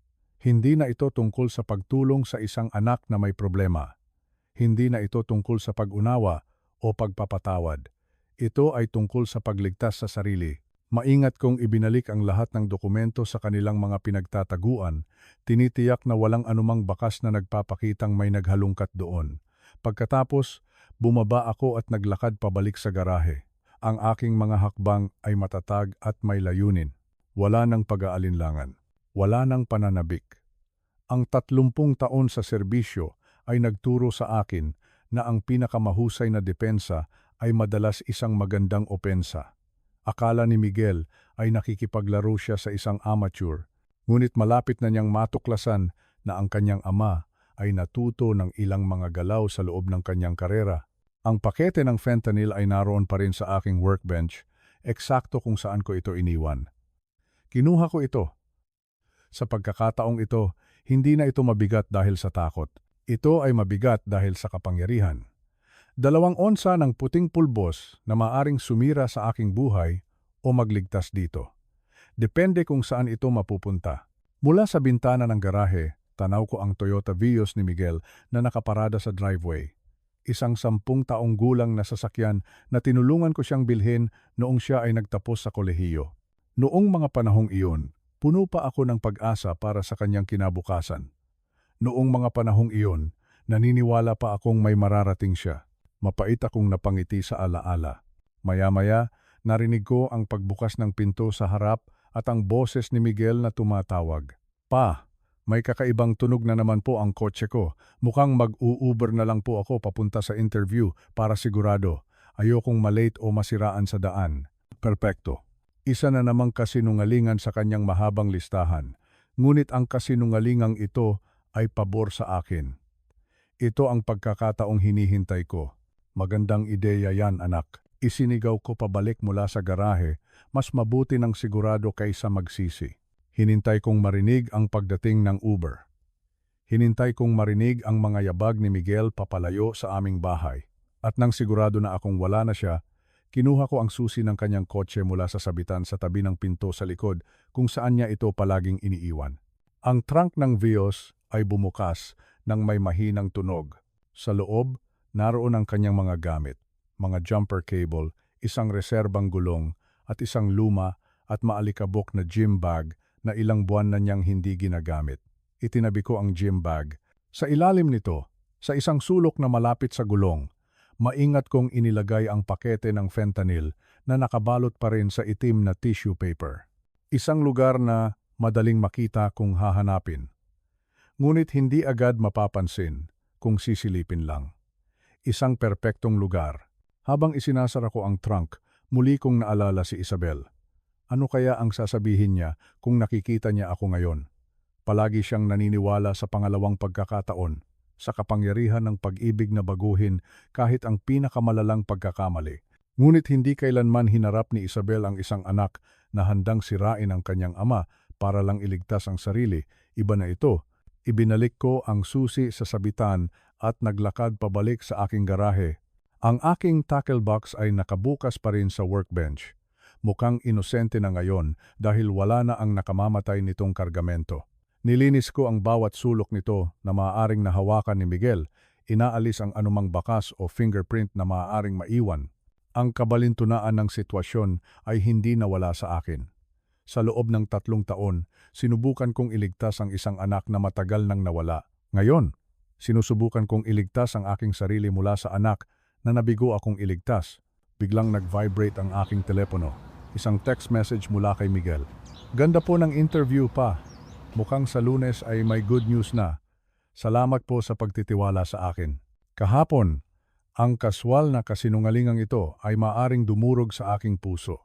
Hindi na ito tungkol sa pagtulong sa isang anak na may problema. Hindi na ito tungkol sa pag-unawa o pagpapatawad. Ito ay tungkol sa pagligtas sa sarili. Maingat kong ibinalik ang lahat ng dokumento sa kanilang mga pinagtataguan, tinitiyak na walang anumang bakas na nagpapakitang may naghalungkat doon. Pagkatapos, bumaba ako at naglakad pabalik sa garahe. Ang aking mga hakbang ay matatag at may layunin. Wala nang pag-aalinlangan. Wala nang pananabik. Ang 30 taon sa serbisyo ay nagturo sa akin na ang pinakamahusay na depensa ay madalas isang magandang opensa. Akala ni Miguel ay nakikipaglaro siya sa isang amateur, ngunit malapit na niyang matuklasan na ang kanyang ama ay natuto ng ilang mga galaw sa loob ng kanyang karera. Ang pakete ng fentanyl ay naroon pa rin sa aking workbench, eksakto kung saan ko ito iniwan. Kinuha ko ito. Sa pagkakataong ito, hindi na ito mabigat dahil sa takot. Ito ay mabigat dahil sa kapangyarihan. 2 onsa ng puting pulbos na maaring sumira sa aking buhay o magligtas dito. Depende kung saan ito mapupunta. Mula sa bintana ng garahe, tanaw ko ang Toyota Vios ni Miguel na nakaparada sa driveway. Isang 10 taong gulang na sasakyan na tinulungan ko siyang bilhin noong siya ay nagtapos sa kolehiyo. Noong mga panahong iyon, puno pa ako ng pag-asa para sa kanyang kinabukasan. Noong mga panahong iyon, naniniwala pa akong may mararating siya. Mapait akong napangiti sa alaala. Maya-maya, narinig ko ang pagbukas ng pinto sa harap at ang boses ni Miguel na tumatawag. Pa, may kakaibang tunog na naman po ang kotse ko. Mukhang mag-u-Uber na lang po ako papunta sa interview para sigurado. Ayokong malate o masiraan sa daan. Perpekto. Isa na namang kasinungalingan sa kanyang mahabang listahan. Ngunit ang kasinungalingang ito ay pabor sa akin. Ito ang pagkakataong hinihintay ko. Magandang ideya yan, anak. Isinigaw ko pabalik mula sa garahe, mas mabuti ng sigurado kaysa magsisi. Hinintay kong marinig ang pagdating ng Uber. Hinintay kong marinig ang mga yabag ni Miguel papalayo sa aming bahay. At nang sigurado na akong wala na siya, kinuha ko ang susi ng kanyang kotse mula sa sabitan sa tabi ng pinto sa likod kung saan niya ito palaging iniiwan. Ang trunk ng Vios ay bumukas nang may mahinang tunog. Sa loob, naroon ang kanyang mga gamit, mga jumper cable, isang reserbang gulong, at isang luma at maalikabok na gym bag na ilang buwan na niyang hindi ginagamit. Itinabi ko ang gym bag. Sa ilalim nito, sa isang sulok na malapit sa gulong, maingat kong inilagay ang pakete ng fentanyl na nakabalot pa rin sa itim na tissue paper. Isang lugar na madaling makita kung hahanapin. Ngunit hindi agad mapapansin kung sisilipin lang. Isang perpektong lugar. Habang isinasara ko ang trunk, muli kong naalala si Isabel. Ano kaya ang sasabihin niya kung nakikita niya ako ngayon? Palagi siyang naniniwala sa pangalawang pagkakataon, sa kapangyarihan ng pag-ibig na baguhin kahit ang pinakamalalang pagkakamali. Ngunit hindi kailanman hinarap ni Isabel ang isang anak na handang sirain ang kanyang ama para lang iligtas ang sarili. Iba na ito. Ibinalik ko ang susi sa sabitan at naglakad pabalik sa aking garahe. Ang aking tackle box ay nakabukas pa rin sa workbench. Mukhang inosente na ngayon dahil wala na ang nakamamatay nitong kargamento. Nilinis ko ang bawat sulok nito na maaaring nahawakan ni Miguel. Inaalis ang anumang bakas o fingerprint na maaaring maiwan. Ang kabalintunaan ng sitwasyon ay hindi nawala sa akin. Sa loob ng 3 taon, sinubukan kong iligtas ang isang anak na matagal nang nawala. Ngayon, sinusubukan kong iligtas ang aking sarili mula sa anak na nabigo akong iligtas. Biglang nag-vibrate ang aking telepono. Isang text message mula kay Miguel. Ganda po ng interview pa. Mukhang sa Lunes ay may good news na. Salamat po sa pagtitiwala sa akin. Kahapon, ang kaswal na kasinungalingang ito ay maaring dumurog sa aking puso.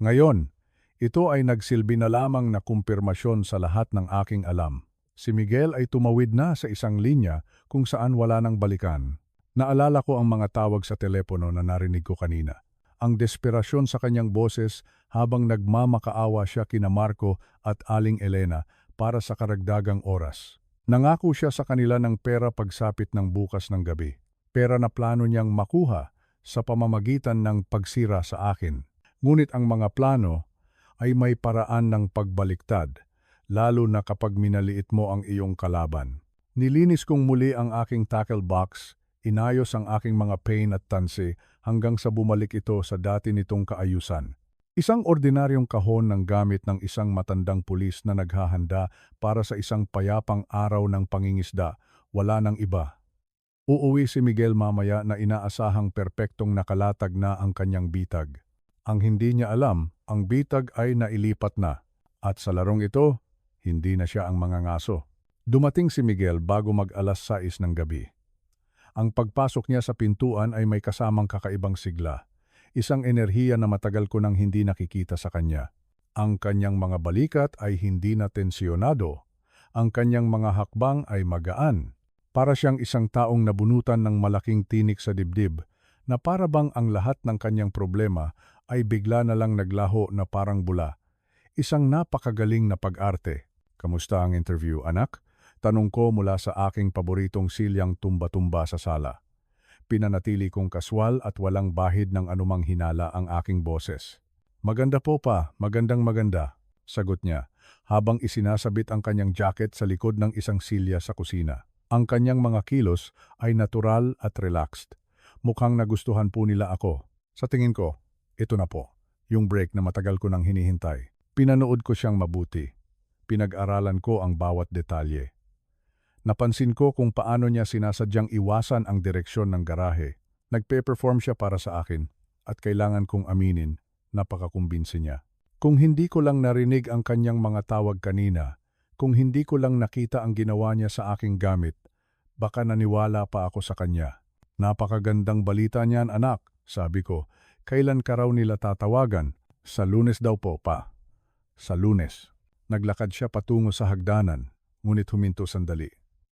Ngayon, ito ay nagsilbi na lamang na kumpirmasyon sa lahat ng aking alam. Si Miguel ay tumawid na sa isang linya kung saan wala nang balikan. Naalala ko ang mga tawag sa telepono na narinig ko kanina. Ang desperasyon sa kanyang boses habang nagmamakaawa siya kina Marco at Aling Elena para sa karagdagang oras. Nangako siya sa kanila ng pera pagsapit ng bukas ng gabi. Pera na plano niyang makuha sa pamamagitan ng pagsira sa akin. Ngunit ang mga plano ay may paraan ng pagbaliktad. lalo na kapag minaliit mo ang iyong kalaban. Nilinis kong muli ang aking tackle box, inayos ang aking mga pain at tansi hanggang sa bumalik ito sa dati nitong kaayusan. Isang ordinaryong kahon ng gamit ng isang matandang pulis na naghahanda para sa isang payapang araw ng pangingisda, wala nang iba. Uuwi si Miguel mamaya na inaasahang perpektong nakalatag na ang kanyang bitag. Ang hindi niya alam, ang bitag ay nailipat na. At sa larong ito, hindi na siya ang mga ngaso. Dumating si Miguel bago mag-alas 6 ng gabi. Ang pagpasok niya sa pintuan ay may kasamang kakaibang sigla. Isang enerhiya na matagal ko nang hindi nakikita sa kanya. Ang kanyang mga balikat ay hindi na tensyonado. Ang kanyang mga hakbang ay magaan. Para siyang isang taong nabunutan ng malaking tinik sa dibdib na para bang ang lahat ng kanyang problema ay bigla na lang naglaho na parang bula. Isang napakagaling na pag-arte. Kamusta ang interview, anak? Tanong ko mula sa aking paboritong silyang tumba-tumba sa sala. Pinanatili kong kaswal at walang bahid ng anumang hinala ang aking boses. Maganda po pa, magandang maganda, sagot niya, habang isinasabit ang kanyang jacket sa likod ng isang silya sa kusina. Ang kanyang mga kilos ay natural at relaxed. Mukhang nagustuhan po nila ako. Sa tingin ko, ito na po, yung break na matagal ko nang hinihintay. Pinanood ko siyang mabuti. Pinag-aralan ko ang bawat detalye. Napansin ko kung paano niya sinasadyang iwasan ang direksyon ng garahe. Nagpe-perform siya para sa akin at kailangan kong aminin, napakakumbinsi niya. Kung hindi ko lang narinig ang kanyang mga tawag kanina, kung hindi ko lang nakita ang ginawa niya sa aking gamit, baka naniwala pa ako sa kanya. Napakagandang balita niyan, anak, sabi ko. Kailan ka raw nila tatawagan? Sa Lunes daw po, pa. Sa Lunes. Naglakad siya patungo sa hagdanan, ngunit huminto sandali.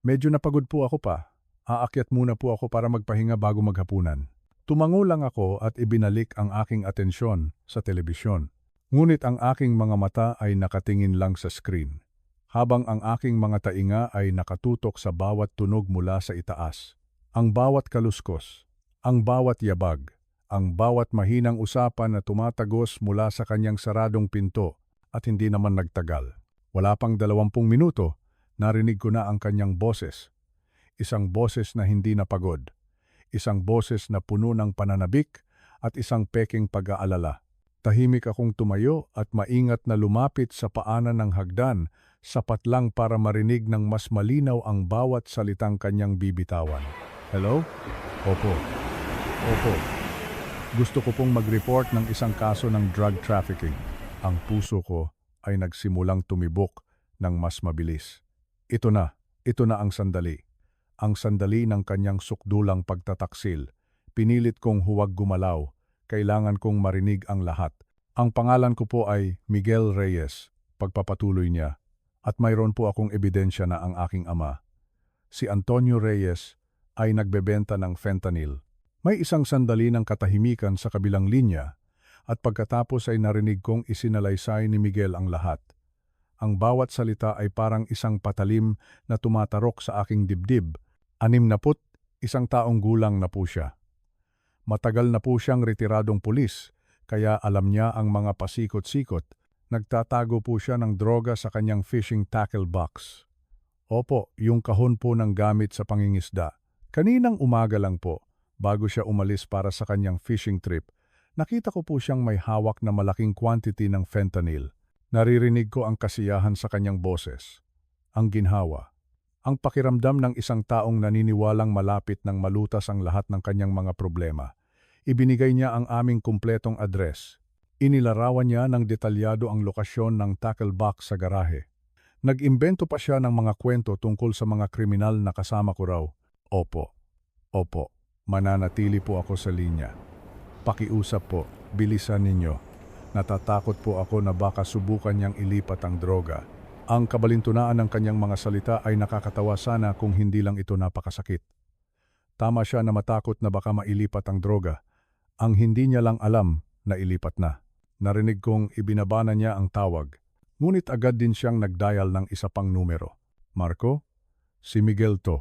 Medyo napagod po ako pa. Aakyat muna po ako para magpahinga bago maghapunan. Tumango lang ako at ibinalik ang aking atensyon sa telebisyon. Ngunit ang aking mga mata ay nakatingin lang sa screen, habang ang aking mga tainga ay nakatutok sa bawat tunog mula sa itaas. Ang bawat kaluskos, ang bawat yabag, ang bawat mahinang usapan na tumatagos mula sa kanyang saradong pinto at hindi naman nagtagal. Wala pang 20 minuto, narinig ko na ang kanyang boses. Isang boses na hindi napagod. Isang boses na puno ng pananabik at isang peking pag-aalala. Tahimik akong tumayo at maingat na lumapit sa paanan ng hagdan, sapat lang para marinig ng mas malinaw ang bawat salitang kanyang bibitawan. Hello? Opo. Opo. Gusto ko pong mag-report ng isang kaso ng drug trafficking. Ang puso ko ay nagsimulang tumibok ng mas mabilis. Ito na ang sandali. Ang sandali ng kanyang sukdulang pagtataksil. Pinilit kong huwag gumalaw. Kailangan kong marinig ang lahat. Ang pangalan ko po ay Miguel Reyes, pagpapatuloy niya. At mayroon po akong ebidensya na ang aking ama, si Antonio Reyes, ay nagbebenta ng fentanyl. May isang sandali ng katahimikan sa kabilang linya, at pagkatapos ay narinig kong isinalaysay ni Miguel ang lahat. Ang bawat salita ay parang isang patalim na tumatarok sa aking dibdib. 61 taong gulang na po siya. Matagal na po siyang retiradong pulis, kaya alam niya ang mga pasikot-sikot. Nagtatago po siya ng droga sa kanyang fishing tackle box. Opo, yung kahon po ng gamit sa pangingisda. Kaninang umaga lang po, bago siya umalis para sa kanyang fishing trip, nakita ko po siyang may hawak na malaking quantity ng fentanyl. Naririnig ko ang kasiyahan sa kanyang boses, ang ginhawa, ang pakiramdam ng isang taong naniniwalang malapit ng malutas ang lahat ng kanyang mga problema. Ibinigay niya ang aming kumpletong address. Inilarawan niya ng detalyado ang lokasyon ng tackle box sa garahe. Nag-imbento pa siya ng mga kwento tungkol sa mga kriminal na kasama ko raw. Opo, mananatili po ako sa linya. Pakiusap po, bilisan ninyo. Natatakot po ako na baka subukan niyang ilipat ang droga. Ang kabalintunaan ng kanyang mga salita ay nakakatawa sana kung hindi lang ito napakasakit. Tama siya na matakot na baka mailipat ang droga. Ang hindi niya lang alam na ilipat na. Narinig kong ibinabana niya ang tawag. Ngunit agad din siyang nagdial ng isa pang numero. Marco? Si Miguel to.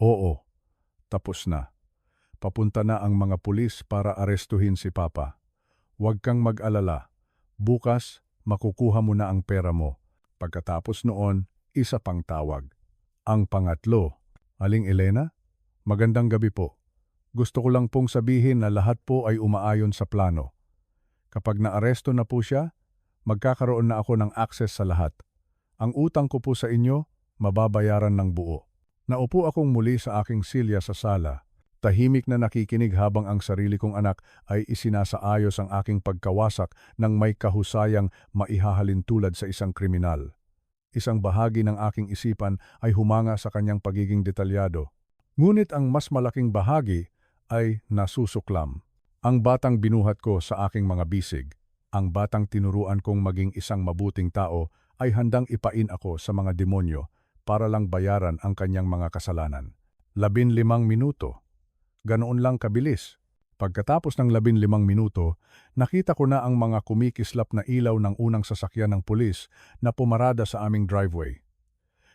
Oo. Tapos na. Papunta na ang mga pulis para arestuhin si Papa. Huwag kang mag-alala. Bukas, makukuha mo na ang pera mo. Pagkatapos noon, isa pang tawag. Ang pangatlo, Aling Elena, magandang gabi po. Gusto ko lang pong sabihin na lahat po ay umaayon sa plano. Kapag naaresto na po siya, magkakaroon na ako ng access sa lahat. Ang utang ko po sa inyo, mababayaran ng buo. Naupo akong muli sa aking silya sa sala. Tahimik na nakikinig habang ang sarili kong anak ay isinasaayos ang aking pagkawasak ng may kahusayang maihahalin tulad sa isang kriminal. Isang bahagi ng aking isipan ay humanga sa kanyang pagiging detalyado. Ngunit ang mas malaking bahagi ay nasusuklam. Ang batang binuhat ko sa aking mga bisig, ang batang tinuruan kong maging isang mabuting tao ay handang ipain ako sa mga demonyo para lang bayaran ang kanyang mga kasalanan. 15 minuto. Ganoon lang kabilis. Pagkatapos ng 15 minuto, nakita ko na ang mga kumikislap na ilaw ng unang sasakyan ng pulis na pumarada sa aming driveway.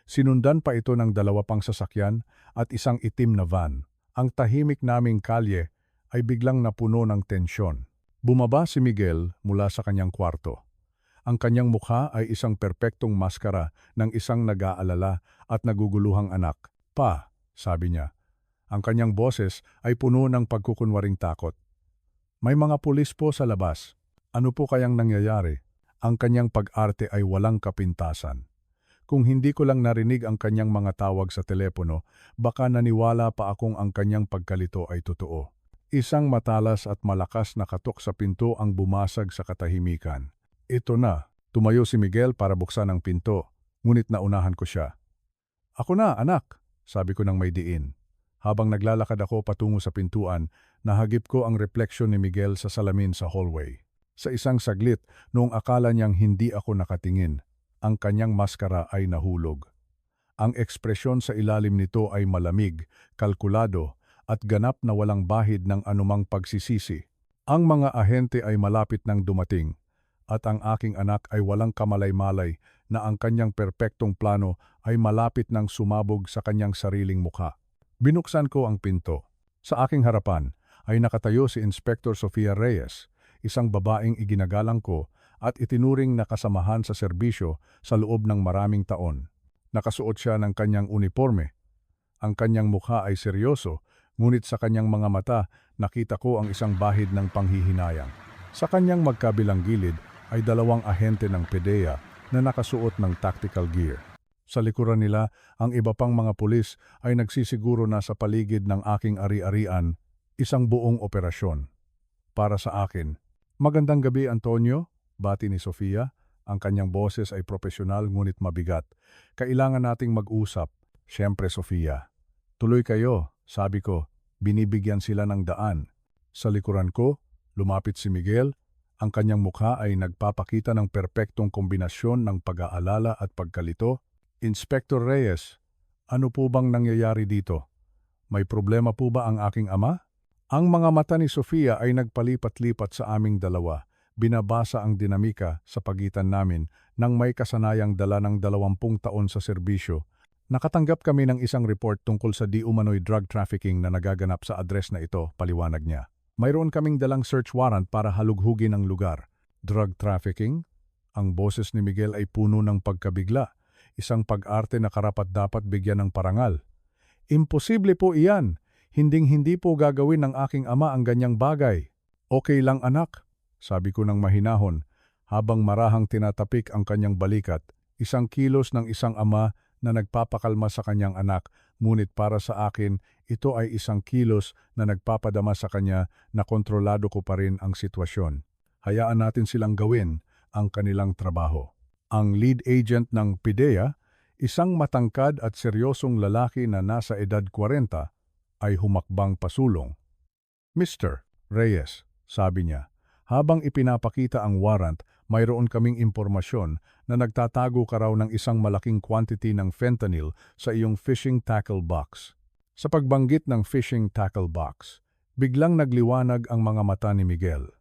Sinundan pa ito ng 2 pang sasakyan at isang itim na van. Ang tahimik naming kalye ay biglang napuno ng tensyon. Bumaba si Miguel mula sa kanyang kwarto. Ang kanyang mukha ay isang perpektong maskara ng isang nag-aalala at naguguluhang anak. Pa, sabi niya. Ang kanyang boses ay puno ng pagkukunwaring takot. May mga pulis po sa labas. Ano po kayang nangyayari? Ang kanyang pag-arte ay walang kapintasan. Kung hindi ko lang narinig ang kanyang mga tawag sa telepono, baka naniwala pa akong ang kanyang pagkalito ay totoo. Isang matalas at malakas na katok sa pinto ang bumasag sa katahimikan. Ito na, tumayo si Miguel para buksan ang pinto, ngunit naunahan ko siya. Ako na, anak, sabi ko ng may diin. Habang naglalakad ako patungo sa pintuan, nahagip ko ang refleksyon ni Miguel sa salamin sa hallway. Sa isang saglit, noong akala niyang hindi ako nakatingin, ang kanyang maskara ay nahulog. Ang ekspresyon sa ilalim nito ay malamig, kalkulado, at ganap na walang bahid ng anumang pagsisisi. Ang mga ahente ay malapit nang dumating, at ang aking anak ay walang kamalay-malay na ang kanyang perpektong plano ay malapit nang sumabog sa kanyang sariling mukha. Binuksan ko ang pinto. Sa aking harapan ay nakatayo si Inspector Sofia Reyes, isang babaeng iginagalang ko at itinuring na kasamahan sa serbisyo sa loob ng maraming taon. Nakasuot siya ng kanyang uniforme. Ang kanyang mukha ay seryoso, ngunit sa kanyang mga mata nakita ko ang isang bahid ng panghihinayang. Sa kanyang magkabilang gilid ay 2 ahente ng PDEA na nakasuot ng tactical gear. Sa likuran nila, ang iba pang mga pulis ay nagsisiguro na sa paligid ng aking ari-arian, isang buong operasyon. Para sa akin, magandang gabi Antonio, bati ni Sofia. Ang kanyang boses ay propesyonal ngunit mabigat. Kailangan nating mag-usap. Siyempre Sofia. Tuloy kayo, sabi ko, binibigyan sila ng daan. Sa likuran ko, lumapit si Miguel. Ang kanyang mukha ay nagpapakita ng perpektong kombinasyon ng pag-aalala at pagkalito. Inspector Reyes, ano po bang nangyayari dito? May problema po ba ang aking ama? Ang mga mata ni Sofia ay nagpalipat-lipat sa aming dalawa. Binabasa ang dinamika sa pagitan namin nang may kasanayang dala ng 20 taon sa serbisyo. Nakatanggap kami ng isang report tungkol sa di-umano'y drug trafficking na nagaganap sa address na ito, paliwanag niya. Mayroon kaming dalang search warrant para halughugin ang lugar. Drug trafficking? Ang boses ni Miguel ay puno ng pagkabigla. Isang pag-arte na karapat-dapat bigyan ng parangal. Imposible po iyan. Hinding-hindi po gagawin ng aking ama ang ganyang bagay. Okay lang anak, sabi ko ng mahinahon, habang marahang tinatapik ang kanyang balikat, isang kilos ng isang ama na nagpapakalma sa kanyang anak, ngunit para sa akin, ito ay isang kilos na nagpapadama sa kanya na kontrolado ko pa rin ang sitwasyon. Hayaan natin silang gawin ang kanilang trabaho. Ang lead agent ng PDEA, isang matangkad at seryosong lalaki na nasa edad 40, ay humakbang pasulong. Mr. Reyes, sabi niya, habang ipinapakita ang warrant, mayroon kaming impormasyon na nagtatago ka raw ng isang malaking quantity ng fentanyl sa iyong fishing tackle box. Sa pagbanggit ng fishing tackle box, biglang nagliwanag ang mga mata ni Miguel.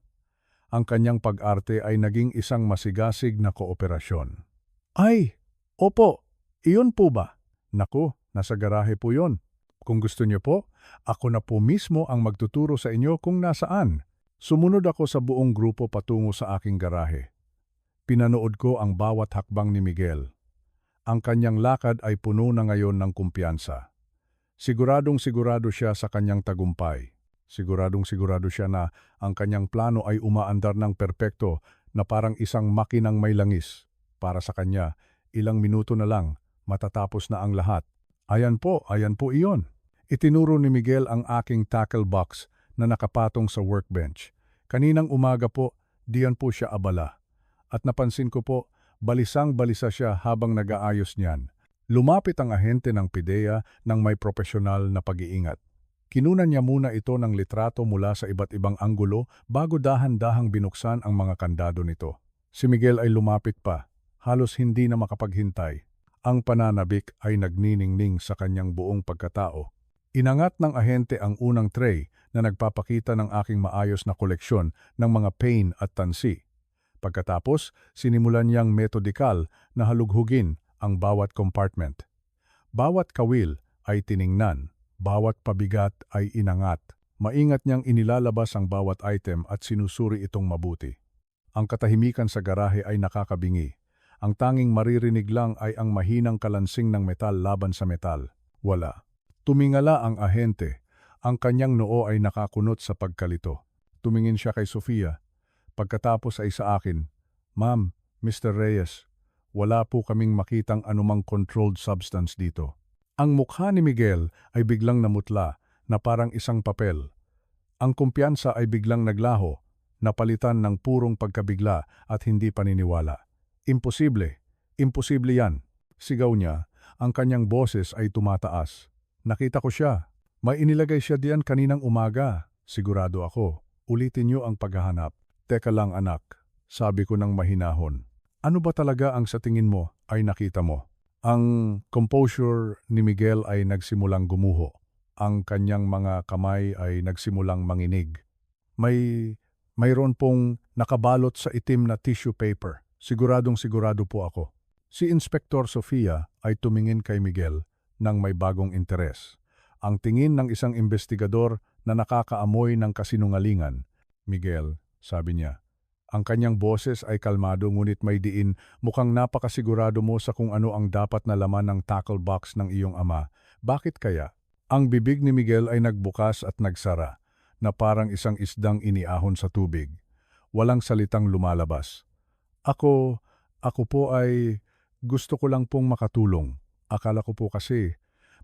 Ang kanyang pag-arte ay naging isang masigasig na kooperasyon. Ay, opo, iyon po ba? Naku, nasa garahe po yon. Kung gusto niyo po, ako na po mismo ang magtuturo sa inyo kung nasaan. Sumunod ako sa buong grupo patungo sa aking garahe. Pinanood ko ang bawat hakbang ni Miguel. Ang kanyang lakad ay puno na ngayon ng kumpiyansa. Siguradong sigurado siya sa kanyang tagumpay. Siguradong sigurado siya na ang kanyang plano ay umaandar ng perpekto na parang isang makinang may langis. Para sa kanya, ilang minuto na lang, matatapos na ang lahat. Ayan po iyon. Itinuro ni Miguel ang aking tackle box na nakapatong sa workbench. Kaninang umaga po, diyan po siya abala. At napansin ko po, balisang-balisa siya habang nag-aayos niyan. Lumapit ang ahente ng PIDEA ng may profesional na pag-iingat. Kinunan niya muna ito ng litrato mula sa iba't ibang anggulo bago dahan-dahang binuksan ang mga kandado nito. Si Miguel ay lumapit pa, halos hindi na makapaghintay. Ang pananabik ay nagniningning sa kanyang buong pagkatao. Inangat ng ahente ang unang tray na nagpapakita ng aking maayos na koleksyon ng mga pain at tansi. Pagkatapos, sinimulan niyang metodikal na halughugin ang bawat compartment. Bawat kawil ay tiningnan, bawat pabigat ay inangat. Maingat niyang inilalabas ang bawat item at sinusuri itong mabuti. Ang katahimikan sa garahe ay nakakabingi. Ang tanging maririnig lang ay ang mahinang kalansing ng metal laban sa metal. Wala. Tumingala ang ahente. Ang kanyang noo ay nakakunot sa pagkalito. Tumingin siya kay Sofia. Pagkatapos ay sa akin, "Ma'am, Mr. Reyes, wala po kaming makitang anumang controlled substance dito." Ang mukha ni Miguel ay biglang namutla na parang isang papel. Ang kumpiyansa ay biglang naglaho, napalitan ng purong pagkabigla at hindi paniniwala. "Imposible, imposible yan," sigaw niya. Ang kanyang boses ay tumataas. "Nakita ko siya. May inilagay siya diyan kaninang umaga. Sigurado ako. Ulitin niyo ang paghahanap." "Teka lang anak," sabi ko ng mahinahon. "Ano ba talaga ang sa tingin mo ay nakita mo?" Ang composure ni Miguel ay nagsimulang gumuho. Ang kanyang mga kamay ay nagsimulang manginig. Mayroon pong nakabalot sa itim na tissue paper. Siguradong sigurado po ako." Si Inspektor Sofia ay tumingin kay Miguel ng may bagong interes. Ang tingin ng isang investigador na nakakaamoy ng kasinungalingan. "Miguel," sabi niya. Ang kanyang boses ay kalmado ngunit may diin, "Mukhang napakasigurado mo sa kung ano ang dapat na laman ng tackle box ng iyong ama. Bakit kaya?" Ang bibig ni Miguel ay nagbukas at nagsara, na parang isang isdang iniahon sa tubig. Walang salitang lumalabas. Ako po ay gusto ko lang pong makatulong. Akala ko po kasi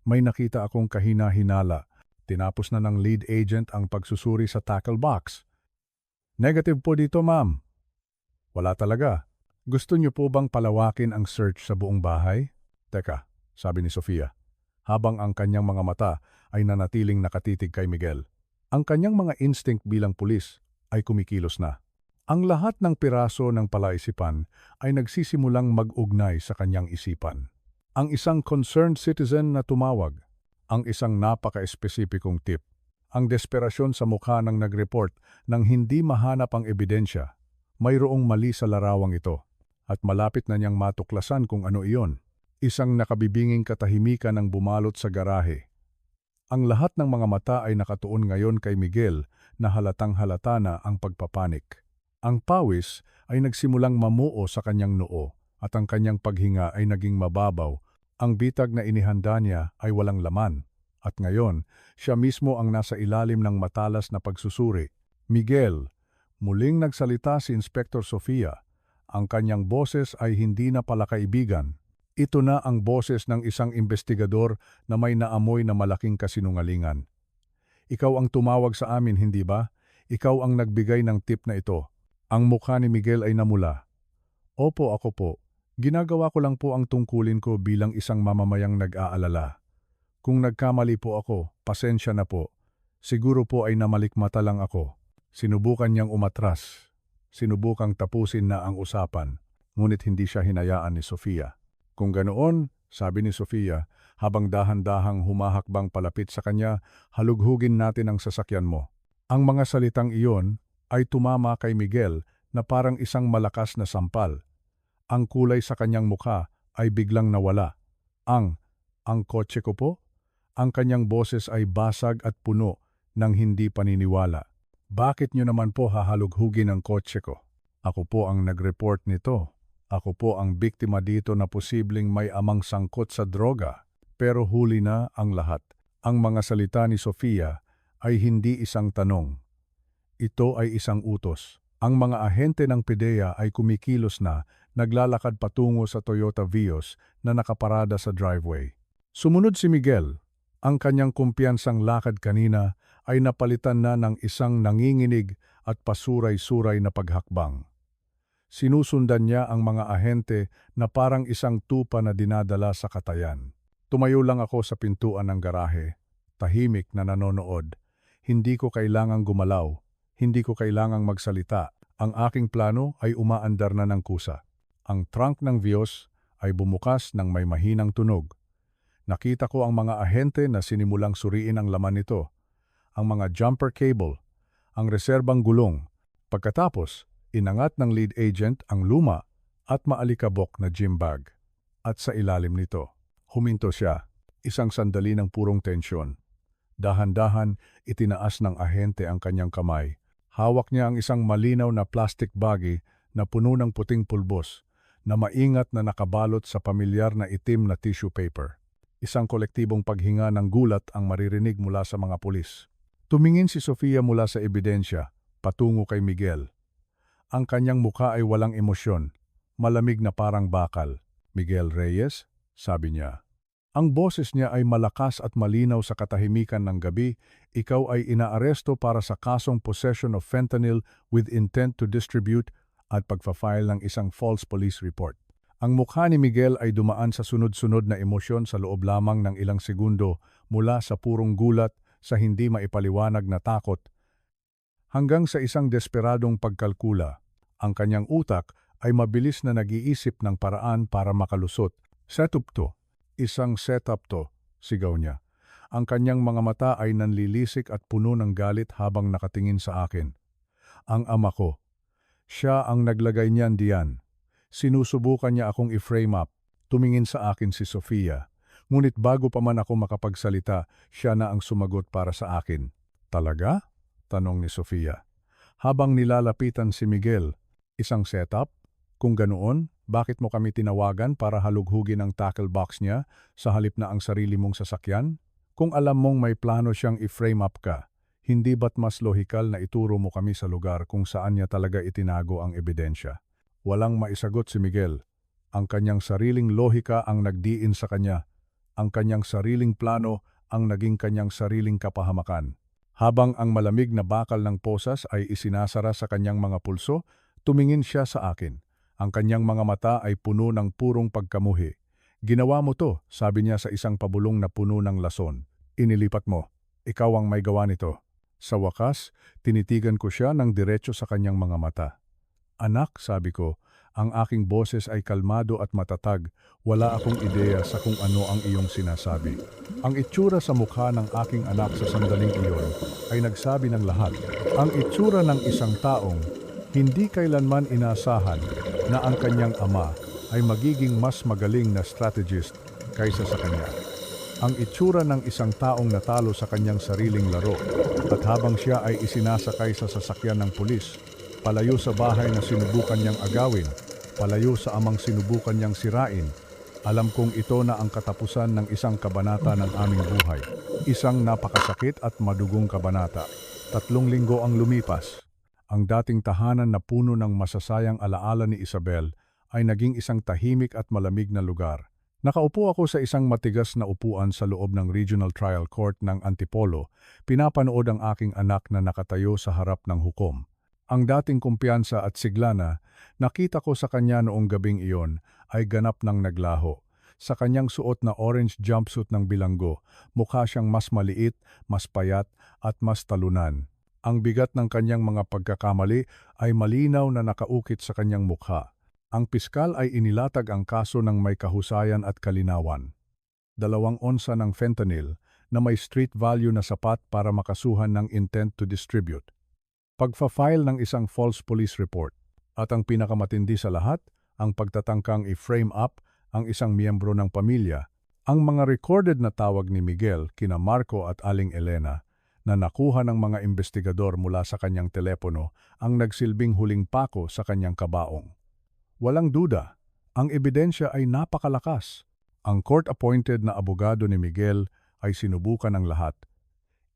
may nakita akong kahina-hinala. Tinapos na ng lead agent ang pagsusuri sa tackle box. "Negative po dito, ma'am." "Wala talaga. Gusto niyo po bang palawakin ang search sa buong bahay?" "Teka," sabi ni Sofia, habang ang kanyang mga mata ay nanatiling nakatitig kay Miguel. Ang kanyang mga instinct bilang pulis ay kumikilos na. Ang lahat ng piraso ng palaisipan ay nagsisimulang mag-ugnay sa kanyang isipan. Ang isang concerned citizen na tumawag, ang isang napaka-espesipikong tip, ang desperasyon sa mukha ng nag-report nang hindi mahanap ang ebidensya. Mayroong mali sa larawang ito at malapit na niyang matuklasan kung ano iyon. Isang nakabibinging katahimikan ang bumalot sa garahe. Ang lahat ng mga mata ay nakatuon ngayon kay Miguel na halatang halata na ang pagpapanik. Ang pawis ay nagsimulang mamuo sa kanyang noo at ang kanyang paghinga ay naging mababaw. Ang bitag na inihanda niya ay walang laman. At ngayon, siya mismo ang nasa ilalim ng matalas na pagsusuri. "Miguel," muling nagsalita si Inspektor Sofia. Ang kanyang boses ay hindi na pala kaibigan. Ito na ang boses ng isang investigador na may naamoy na malaking kasinungalingan. "Ikaw ang tumawag sa amin, hindi ba? Ikaw ang nagbigay ng tip na ito." Ang mukha ni Miguel ay namula. "Opo, ako po. Ginagawa ko lang po ang tungkulin ko bilang isang mamamayang nag-aalala. Kung nagkamali po ako, pasensya na po. Siguro po ay namalikmata lang ako." Sinubukan niyang umatras. Sinubukang tapusin na ang usapan, ngunit hindi siya hinayaan ni Sofia. "Kung ganoon," sabi ni Sofia, habang dahan-dahang humahakbang palapit sa kanya, "halughugin natin ang sasakyan mo." Ang mga salitang iyon ay tumama kay Miguel na parang isang malakas na sampal. Ang kulay sa kanyang mukha ay biglang nawala. Ang kotse ko po?" Ang kanyang boses ay basag at puno ng hindi paniniwala. "Bakit niyo naman po hahalughugin ang kotse ko? Ako po ang nag-report nito." Ako po ang biktima dito na posibleng may amang sangkot sa droga. Pero huli na ang lahat. Ang mga salita ni Sofia ay hindi isang tanong. Ito ay isang utos. Ang mga ahente ng PIDEA ay kumikilos na, naglalakad patungo sa Toyota Vios na nakaparada sa driveway. Sumunod si Miguel. Ang kanyang kumpiyansang lakad kanina ay napalitan na ng isang nanginginig at pasuray-suray na paghakbang. Sinusundan niya ang mga ahente na parang isang tupa na dinadala sa katayan. Tumayo lang ako sa pintuan ng garahe, tahimik na nanonood. Hindi ko kailangang gumalaw. Hindi ko kailangang magsalita. Ang aking plano ay umaandar na ng kusa. Ang trunk ng Vios ay bumukas ng may mahinang tunog. Nakita ko ang mga ahente na sinimulang suriin ang laman nito. Ang mga jumper cable, ang reserbang gulong. Pagkatapos, inangat ng lead agent ang luma at maalikabok na gym bag. At sa ilalim nito, huminto siya. Isang sandali ng purong tensyon. Dahan-dahan, itinaas ng ahente ang kanyang kamay. Hawak niya ang isang malinaw na plastic baggie na puno ng puting pulbos na maingat na nakabalot sa pamilyar na itim na tissue paper. Isang kolektibong paghinga ng gulat ang maririnig mula sa mga pulis. Tumingin si Sofia mula sa ebidensya, patungo kay Miguel. Ang kanyang mukha ay walang emosyon, malamig na parang bakal. "Miguel Reyes?" sabi niya. Ang boses niya ay malakas at malinaw sa katahimikan ng gabi. "Ikaw ay inaaresto para sa kasong possession of fentanyl with intent to distribute at pagfa-file ng isang false police report." Ang mukha ni Miguel ay dumaan sa sunod-sunod na emosyon sa loob lamang ng ilang segundo, mula sa purong gulat, sa hindi maipaliwanag na takot, hanggang sa isang desperadong pagkalkula. Ang kanyang utak ay mabilis na nag-iisip ng paraan para makalusot. "Setup to. Isang setup to," sigaw niya. Ang kanyang mga mata ay nanlilisik at puno ng galit habang nakatingin sa akin. Ang ama ko. Siya ang naglagay niyan diyan. Sinusubukan niya akong i-frame up. Tumingin sa akin si Sofia. Ngunit bago pa man ako makapagsalita, siya na ang sumagot para sa akin. "Talaga?" tanong ni Sofia. Habang nilalapitan si Miguel, "Isang setup? Kung ganoon, bakit mo kami tinawagan para halughugin ang tackle box niya sa halip na ang sarili mong sasakyan? Kung alam mong may plano siyang i-frame up ka, hindi ba't mas lohikal na ituro mo kami sa lugar kung saan niya talaga itinago ang ebidensya?" Walang maisagot si Miguel. Ang kanyang sariling lohika ang nagdiin sa kanya. Ang kanyang sariling plano ang naging kanyang sariling kapahamakan. Habang ang malamig na bakal ng posas ay isinasara sa kanyang mga pulso, tumingin siya sa akin. Ang kanyang mga mata ay puno ng purong pagkamuhi. "Ginawa mo to," sabi niya sa isang pabulong na puno ng lason. "Inilipat mo. Ikaw ang may gawa nito." Sa wakas, tinitigan ko siya ng diretso sa kanyang mga mata. "Anak," sabi ko, ang aking boses ay kalmado at matatag. "Wala akong ideya sa kung ano ang iyong sinasabi." Ang itsura sa mukha ng aking anak sa sandaling iyon ay nagsabi ng lahat. Ang itsura ng isang taong hindi kailanman inasahan na ang kanyang ama ay magiging mas magaling na strategist kaysa sa kanya. Ang itsura ng isang taong natalo sa kanyang sariling laro at habang siya ay isinasakay sa sasakyan ng pulis, palayo sa bahay na sinubukan niyang agawin, palayo sa amang sinubukan niyang sirain, alam kong ito na ang katapusan ng isang kabanata ng aming buhay. Isang napakasakit at madugong kabanata. 3 linggo ang lumipas. Ang dating tahanan na puno ng masasayang alaala ni Isabel ay naging isang tahimik at malamig na lugar. Nakaupo ako sa isang matigas na upuan sa loob ng Regional Trial Court ng Antipolo, pinapanood ang aking anak na nakatayo sa harap ng hukom. Ang dating kumpiyansa at sigla na nakita ko sa kanya noong gabing iyon ay ganap ng naglaho. Sa kanyang suot na orange jumpsuit ng bilanggo, mukha siyang mas maliit, mas payat at mas talunan. Ang bigat ng kanyang mga pagkakamali ay malinaw na nakaukit sa kanyang mukha. Ang piskal ay inilatag ang kaso ng may kahusayan at kalinawan. 2 onsa ng fentanyl na may street value na sapat para makasuhan ng intent to distribute. Pagfa-file ng isang false police report. At ang pinakamatindi sa lahat, ang pagtatangkang i-frame up ang isang miyembro ng pamilya. Ang mga recorded na tawag ni Miguel kina Marco at Aling Elena na nakuha ng mga investigador mula sa kanyang telepono ang nagsilbing huling pako sa kanyang kabaong. Walang duda, ang ebidensya ay napakalakas. Ang court-appointed na abogado ni Miguel ay sinubukan ng lahat.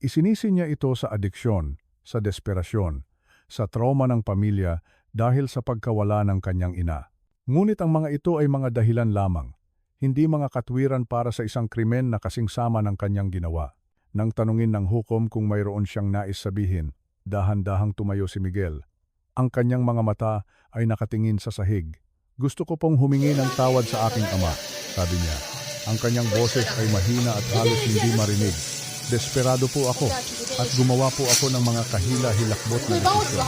Isinisi niya ito sa adiksyon, sa desperasyon, sa trauma ng pamilya dahil sa pagkawala ng kanyang ina. Ngunit ang mga ito ay mga dahilan lamang, hindi mga katwiran para sa isang krimen na kasing sama ng kanyang ginawa. Nang tanungin ng hukom kung mayroon siyang nais sabihin, dahan-dahang tumayo si Miguel. Ang kanyang mga mata ay nakatingin sa sahig. Gusto ko pong humingi ng tawad sa aking ama, sabi niya. Ang kanyang boses ay mahina at halos hindi marinig. Desperado po ako at gumawa po ako ng mga kahila-hilakbot na desisyon.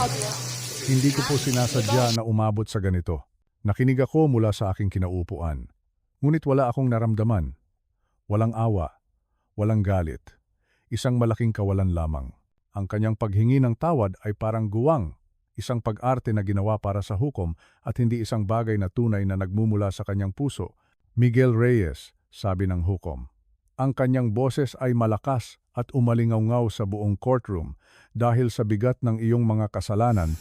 Hindi ko po sinasadya na umabot sa ganito. Nakinig ako mula sa aking kinaupuan. Ngunit wala akong naramdaman. Walang awa, walang galit. Isang malaking kawalan lamang. Ang kanyang paghingi ng tawad ay parang guwang, isang pag-arte na ginawa para sa hukom at hindi isang bagay na tunay na nagmumula sa kanyang puso. Miguel Reyes, sabi ng hukom. Ang kanyang boses ay malakas at umalingaw-ngaw sa buong courtroom dahil sa bigat ng iyong mga kasalanan.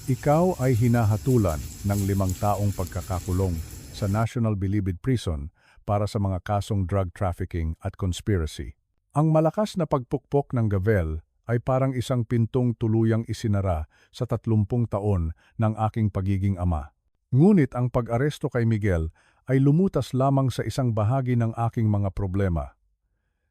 Ikaw ay hinahatulan ng 5 taong pagkakakulong sa National Bilibid Prison para sa mga kasong drug trafficking at conspiracy. Ang malakas na pagpukpok ng gavel ay parang isang pintong tuluyang isinara sa 30 taon ng aking pagiging ama. Ngunit ang pag-aresto kay Miguel ay lumutas lamang sa isang bahagi ng aking mga problema.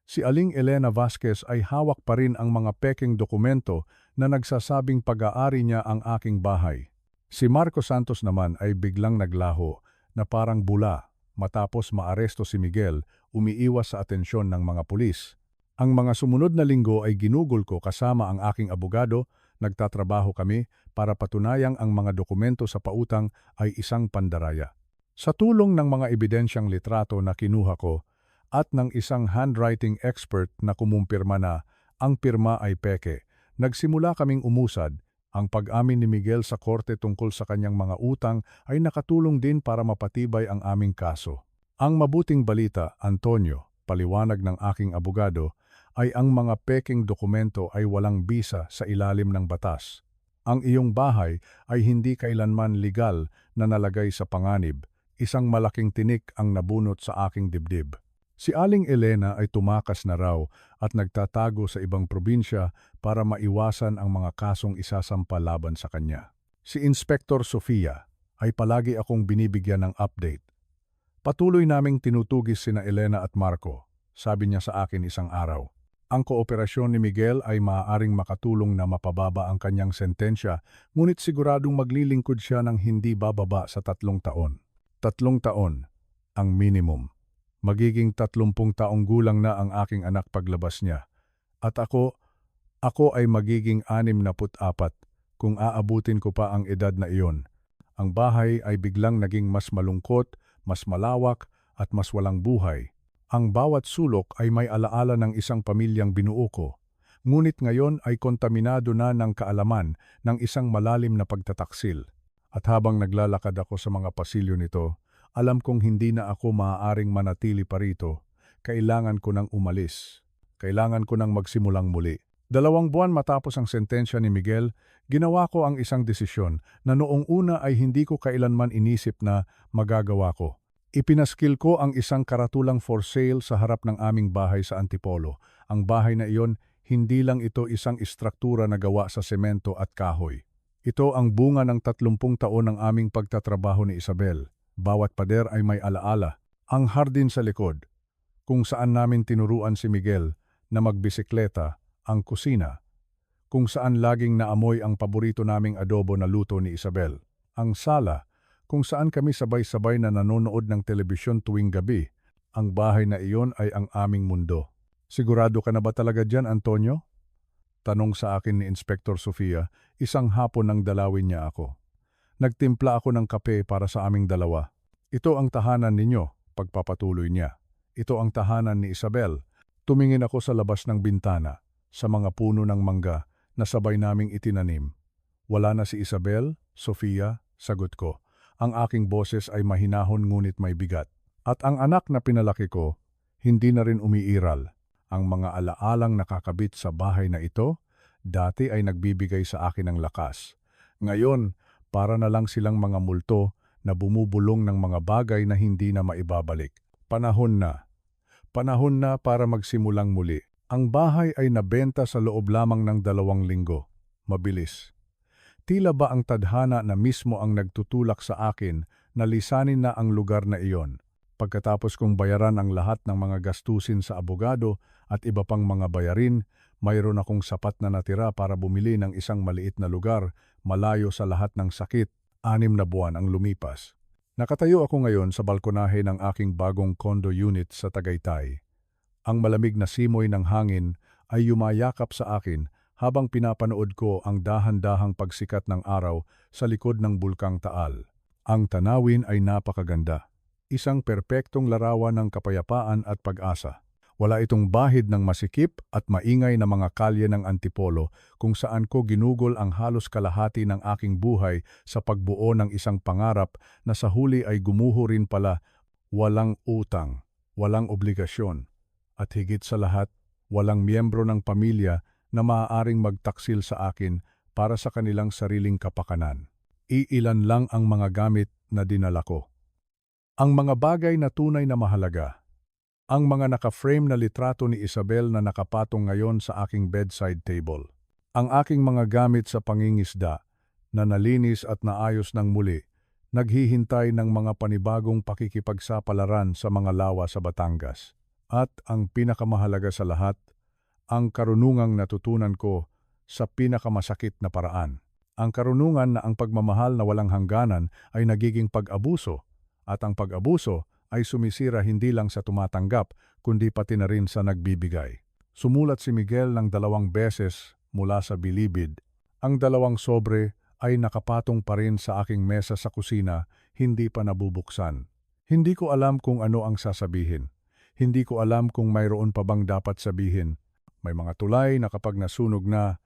Si Aling Elena Vasquez ay hawak pa rin ang mga pekeng dokumento na nagsasabing pag-aari niya ang aking bahay. Si Marco Santos naman ay biglang naglaho na parang bula matapos maaresto si Miguel, umiiwas sa atensyon ng mga pulis. Ang mga sumunod na linggo ay ginugol ko kasama ang aking abogado, nagtatrabaho kami para patunayang ang mga dokumento sa pautang ay isang pandaraya. Sa tulong ng mga ebidensyang litrato na kinuha ko at ng isang handwriting expert na kumumpirma na ang pirma ay peke, nagsimula kaming umusad. Ang pag-amin ni Miguel sa korte tungkol sa kanyang mga utang ay nakatulong din para mapatibay ang aming kaso. Ang mabuting balita, Antonio, paliwanag ng aking abogado, ay ang mga pekeng dokumento ay walang bisa sa ilalim ng batas. Ang iyong bahay ay hindi kailanman legal na nalagay sa panganib. Isang malaking tinik ang nabunot sa aking dibdib. Si Aling Elena ay tumakas na raw at nagtatago sa ibang probinsya para maiwasan ang mga kasong isasampa laban sa kanya. Si Inspektor Sofia ay palagi akong binibigyan ng update. Patuloy naming tinutugis sina Elena at Marco, sabi niya sa akin isang araw. Ang kooperasyon ni Miguel ay maaaring makatulong na mapababa ang kanyang sentensya, ngunit siguradong maglilingkod siya ng hindi bababa sa 3 taon. 3 taon, ang minimum. Magiging 30 taong gulang na ang aking anak paglabas niya. At ako ay magiging 64 kung aabutin ko pa ang edad na iyon. Ang bahay ay biglang naging mas malungkot, mas malawak at mas walang buhay. Ang bawat sulok ay may alaala ng isang pamilyang binuo ko. Ngunit ngayon ay kontaminado na ng kaalaman ng isang malalim na pagtataksil. At habang naglalakad ako sa mga pasilyo nito, alam kong hindi na ako maaaring manatili pa rito. Kailangan ko nang umalis. Kailangan ko nang magsimulang muli. 2 buwan matapos ang sentensya ni Miguel, ginawa ko ang isang desisyon na noong una ay hindi ko kailanman inisip na magagawa ko. Ipinaskil ko ang isang karatulang for sale sa harap ng aming bahay sa Antipolo. Ang bahay na iyon, hindi lang ito isang istruktura na gawa sa semento at kahoy. Ito ang bunga ng 30 taon ng aming pagtatrabaho ni Isabel. Bawat pader ay may alaala. Ang hardin sa likod, kung saan namin tinuruan si Miguel na magbisikleta, ang kusina, kung saan laging naamoy ang paborito naming adobo na luto ni Isabel. Ang sala, kung saan kami sabay-sabay na nanonood ng telebisyon tuwing gabi. Ang bahay na iyon ay ang aming mundo. Sigurado ka na ba talaga dyan, Antonio? Tanong sa akin ni Inspektor Sofia, isang hapon nang dalawin niya ako. Nagtimpla ako ng kape para sa aming dalawa. Ito ang tahanan ninyo, pagpapatuloy niya. Ito ang tahanan ni Isabel. Tumingin ako sa labas ng bintana, sa mga puno ng mangga na sabay naming itinanim. Wala na si Isabel, Sofia, sagot ko. Ang aking boses ay mahinahon ngunit may bigat. At ang anak na pinalaki ko, hindi na rin umiiral. Ang mga alaalang nakakabit sa bahay na ito, dati ay nagbibigay sa akin ng lakas. Ngayon, para na lang silang mga multo na bumubulong ng mga bagay na hindi na maibabalik. Panahon na. Panahon na para magsimulang muli. Ang bahay ay nabenta sa loob lamang ng 2 linggo. Mabilis. Tila ba ang tadhana na mismo ang nagtutulak sa akin na lisanin na ang lugar na iyon. Pagkatapos kong bayaran ang lahat ng mga gastusin sa abogado at iba pang mga bayarin, mayroon akong sapat na natira para bumili ng isang maliit na lugar, malayo sa lahat ng sakit. 6 na buwan ang lumipas. Nakatayo ako ngayon sa balkonahe ng aking bagong condo unit sa Tagaytay. Ang malamig na simoy ng hangin ay yumayakap sa akin habang pinapanood ko ang dahan-dahang pagsikat ng araw sa likod ng Bulkang Taal. Ang tanawin ay napakaganda. Isang perpektong larawan ng kapayapaan at pag-asa. Wala itong bahid ng masikip at maingay na mga kalye ng Antipolo kung saan ko ginugol ang halos kalahati ng aking buhay sa pagbuo ng isang pangarap na sa huli ay gumuho rin pala. Walang utang, walang obligasyon, at higit sa lahat, walang miyembro ng pamilya na maaaring magtaksil sa akin para sa kanilang sariling kapakanan. Iilan lang ang mga gamit na dinala ko. Ang mga bagay na tunay na mahalaga. Ang mga naka-frame na litrato ni Isabel na nakapatong ngayon sa aking bedside table. Ang aking mga gamit sa pangingisda na nalinis at naayos ng muli, naghihintay ng mga panibagong pakikipagsapalaran sa mga lawa sa Batangas. At ang pinakamahalaga sa lahat, ang karunungang natutunan ko sa pinakamasakit na paraan. Ang karunungan na ang pagmamahal na walang hangganan ay nagiging pag-abuso, at ang pag-abuso ay sumisira hindi lang sa tumatanggap, kundi pati na rin sa nagbibigay. Sumulat si Miguel ng 2 beses mula sa bilibid. Ang 2 sobre ay nakapatong pa rin sa aking mesa sa kusina, hindi pa nabubuksan. Hindi ko alam kung ano ang sasabihin. Hindi ko alam kung mayroon pa bang dapat sabihin. May mga tulay na kapag nasunog na,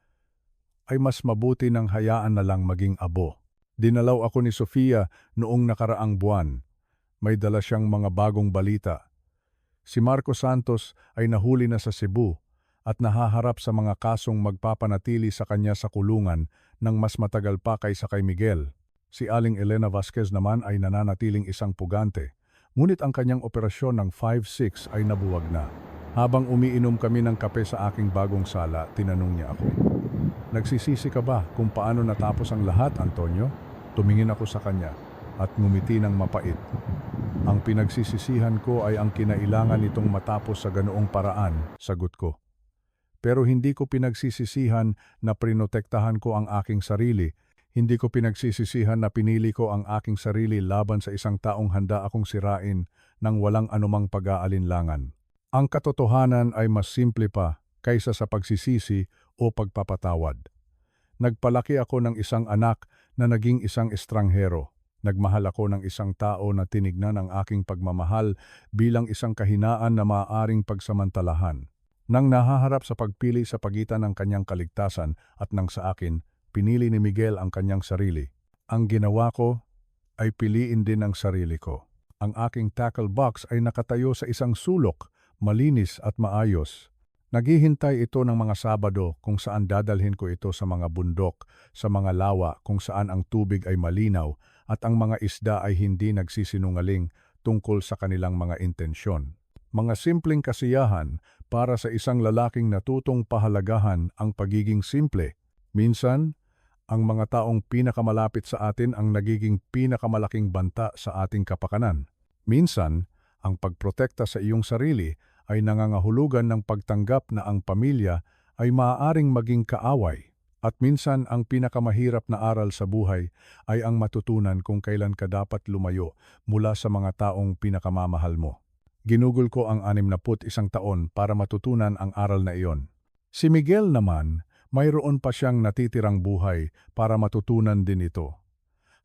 ay mas mabuti nang hayaan na lang maging abo. Dinalaw ako ni Sofia noong nakaraang buwan. May dala siyang mga bagong balita. Si Marco Santos ay nahuli na sa Cebu at nahaharap sa mga kasong magpapanatili sa kanya sa kulungan ng mas matagal pa kaysa kay Miguel. Si Aling Elena Vasquez naman ay nananatiling isang pugante, ngunit ang kanyang operasyon ng 5-6 ay nabuwag na. Habang umiinom kami ng kape sa aking bagong sala, tinanong niya ako, "Nagsisisi ka ba kung paano natapos ang lahat, Antonio?" Tumingin ako sa kanya at ngumiti ng mapait. Ang pinagsisisihan ko ay ang kinailangan nitong matapos sa ganoong paraan, sagot ko. Pero hindi ko pinagsisisihan na prinotektahan ko ang aking sarili. Hindi ko pinagsisisihan na pinili ko ang aking sarili laban sa isang taong handa akong sirain nang walang anumang pag-aalinlangan. Ang katotohanan ay mas simple pa kaysa sa pagsisisi o pagpapatawad. Nagpalaki ako ng isang anak na naging isang estranghero. Nagmahal ako ng isang tao na tinignan ang aking pagmamahal bilang isang kahinaan na maaaring pagsamantalahan. Nang nahaharap sa pagpili sa pagitan ng kanyang kaligtasan at ng sa akin, pinili ni Miguel ang kanyang sarili. Ang ginawa ko ay piliin din ang sarili ko. Ang aking tackle box ay nakatayo sa isang sulok, malinis at maayos. Naghihintay ito ng mga Sabado kung saan dadalhin ko ito sa mga bundok, sa mga lawa kung saan ang tubig ay malinaw at ang mga isda ay hindi nagsisinungaling tungkol sa kanilang mga intensyon. Mga simpleng kasiyahan para sa isang lalaking natutong pahalagahan ang pagiging simple. Minsan, ang mga taong pinakamalapit sa atin ang nagiging pinakamalaking banta sa ating kapakanan. Minsan, ang pagprotekta sa iyong sarili ay nangangahulugan ng pagtanggap na ang pamilya ay maaaring maging kaaway. At minsan ang pinakamahirap na aral sa buhay ay ang matutunan kung kailan ka dapat lumayo mula sa mga taong pinakamamahal mo. Ginugol ko ang 61 taon para matutunan ang aral na iyon. Si Miguel naman, mayroon pa siyang natitirang buhay para matutunan din ito.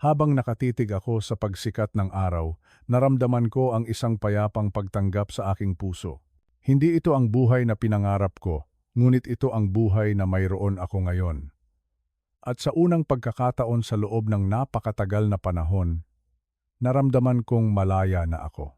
Habang nakatitig ako sa pagsikat ng araw, naramdaman ko ang isang payapang pagtanggap sa aking puso. Hindi ito ang buhay na pinangarap ko, ngunit ito ang buhay na mayroon ako ngayon. At sa unang pagkakataon sa loob ng napakatagal na panahon, naramdaman kong malaya na ako.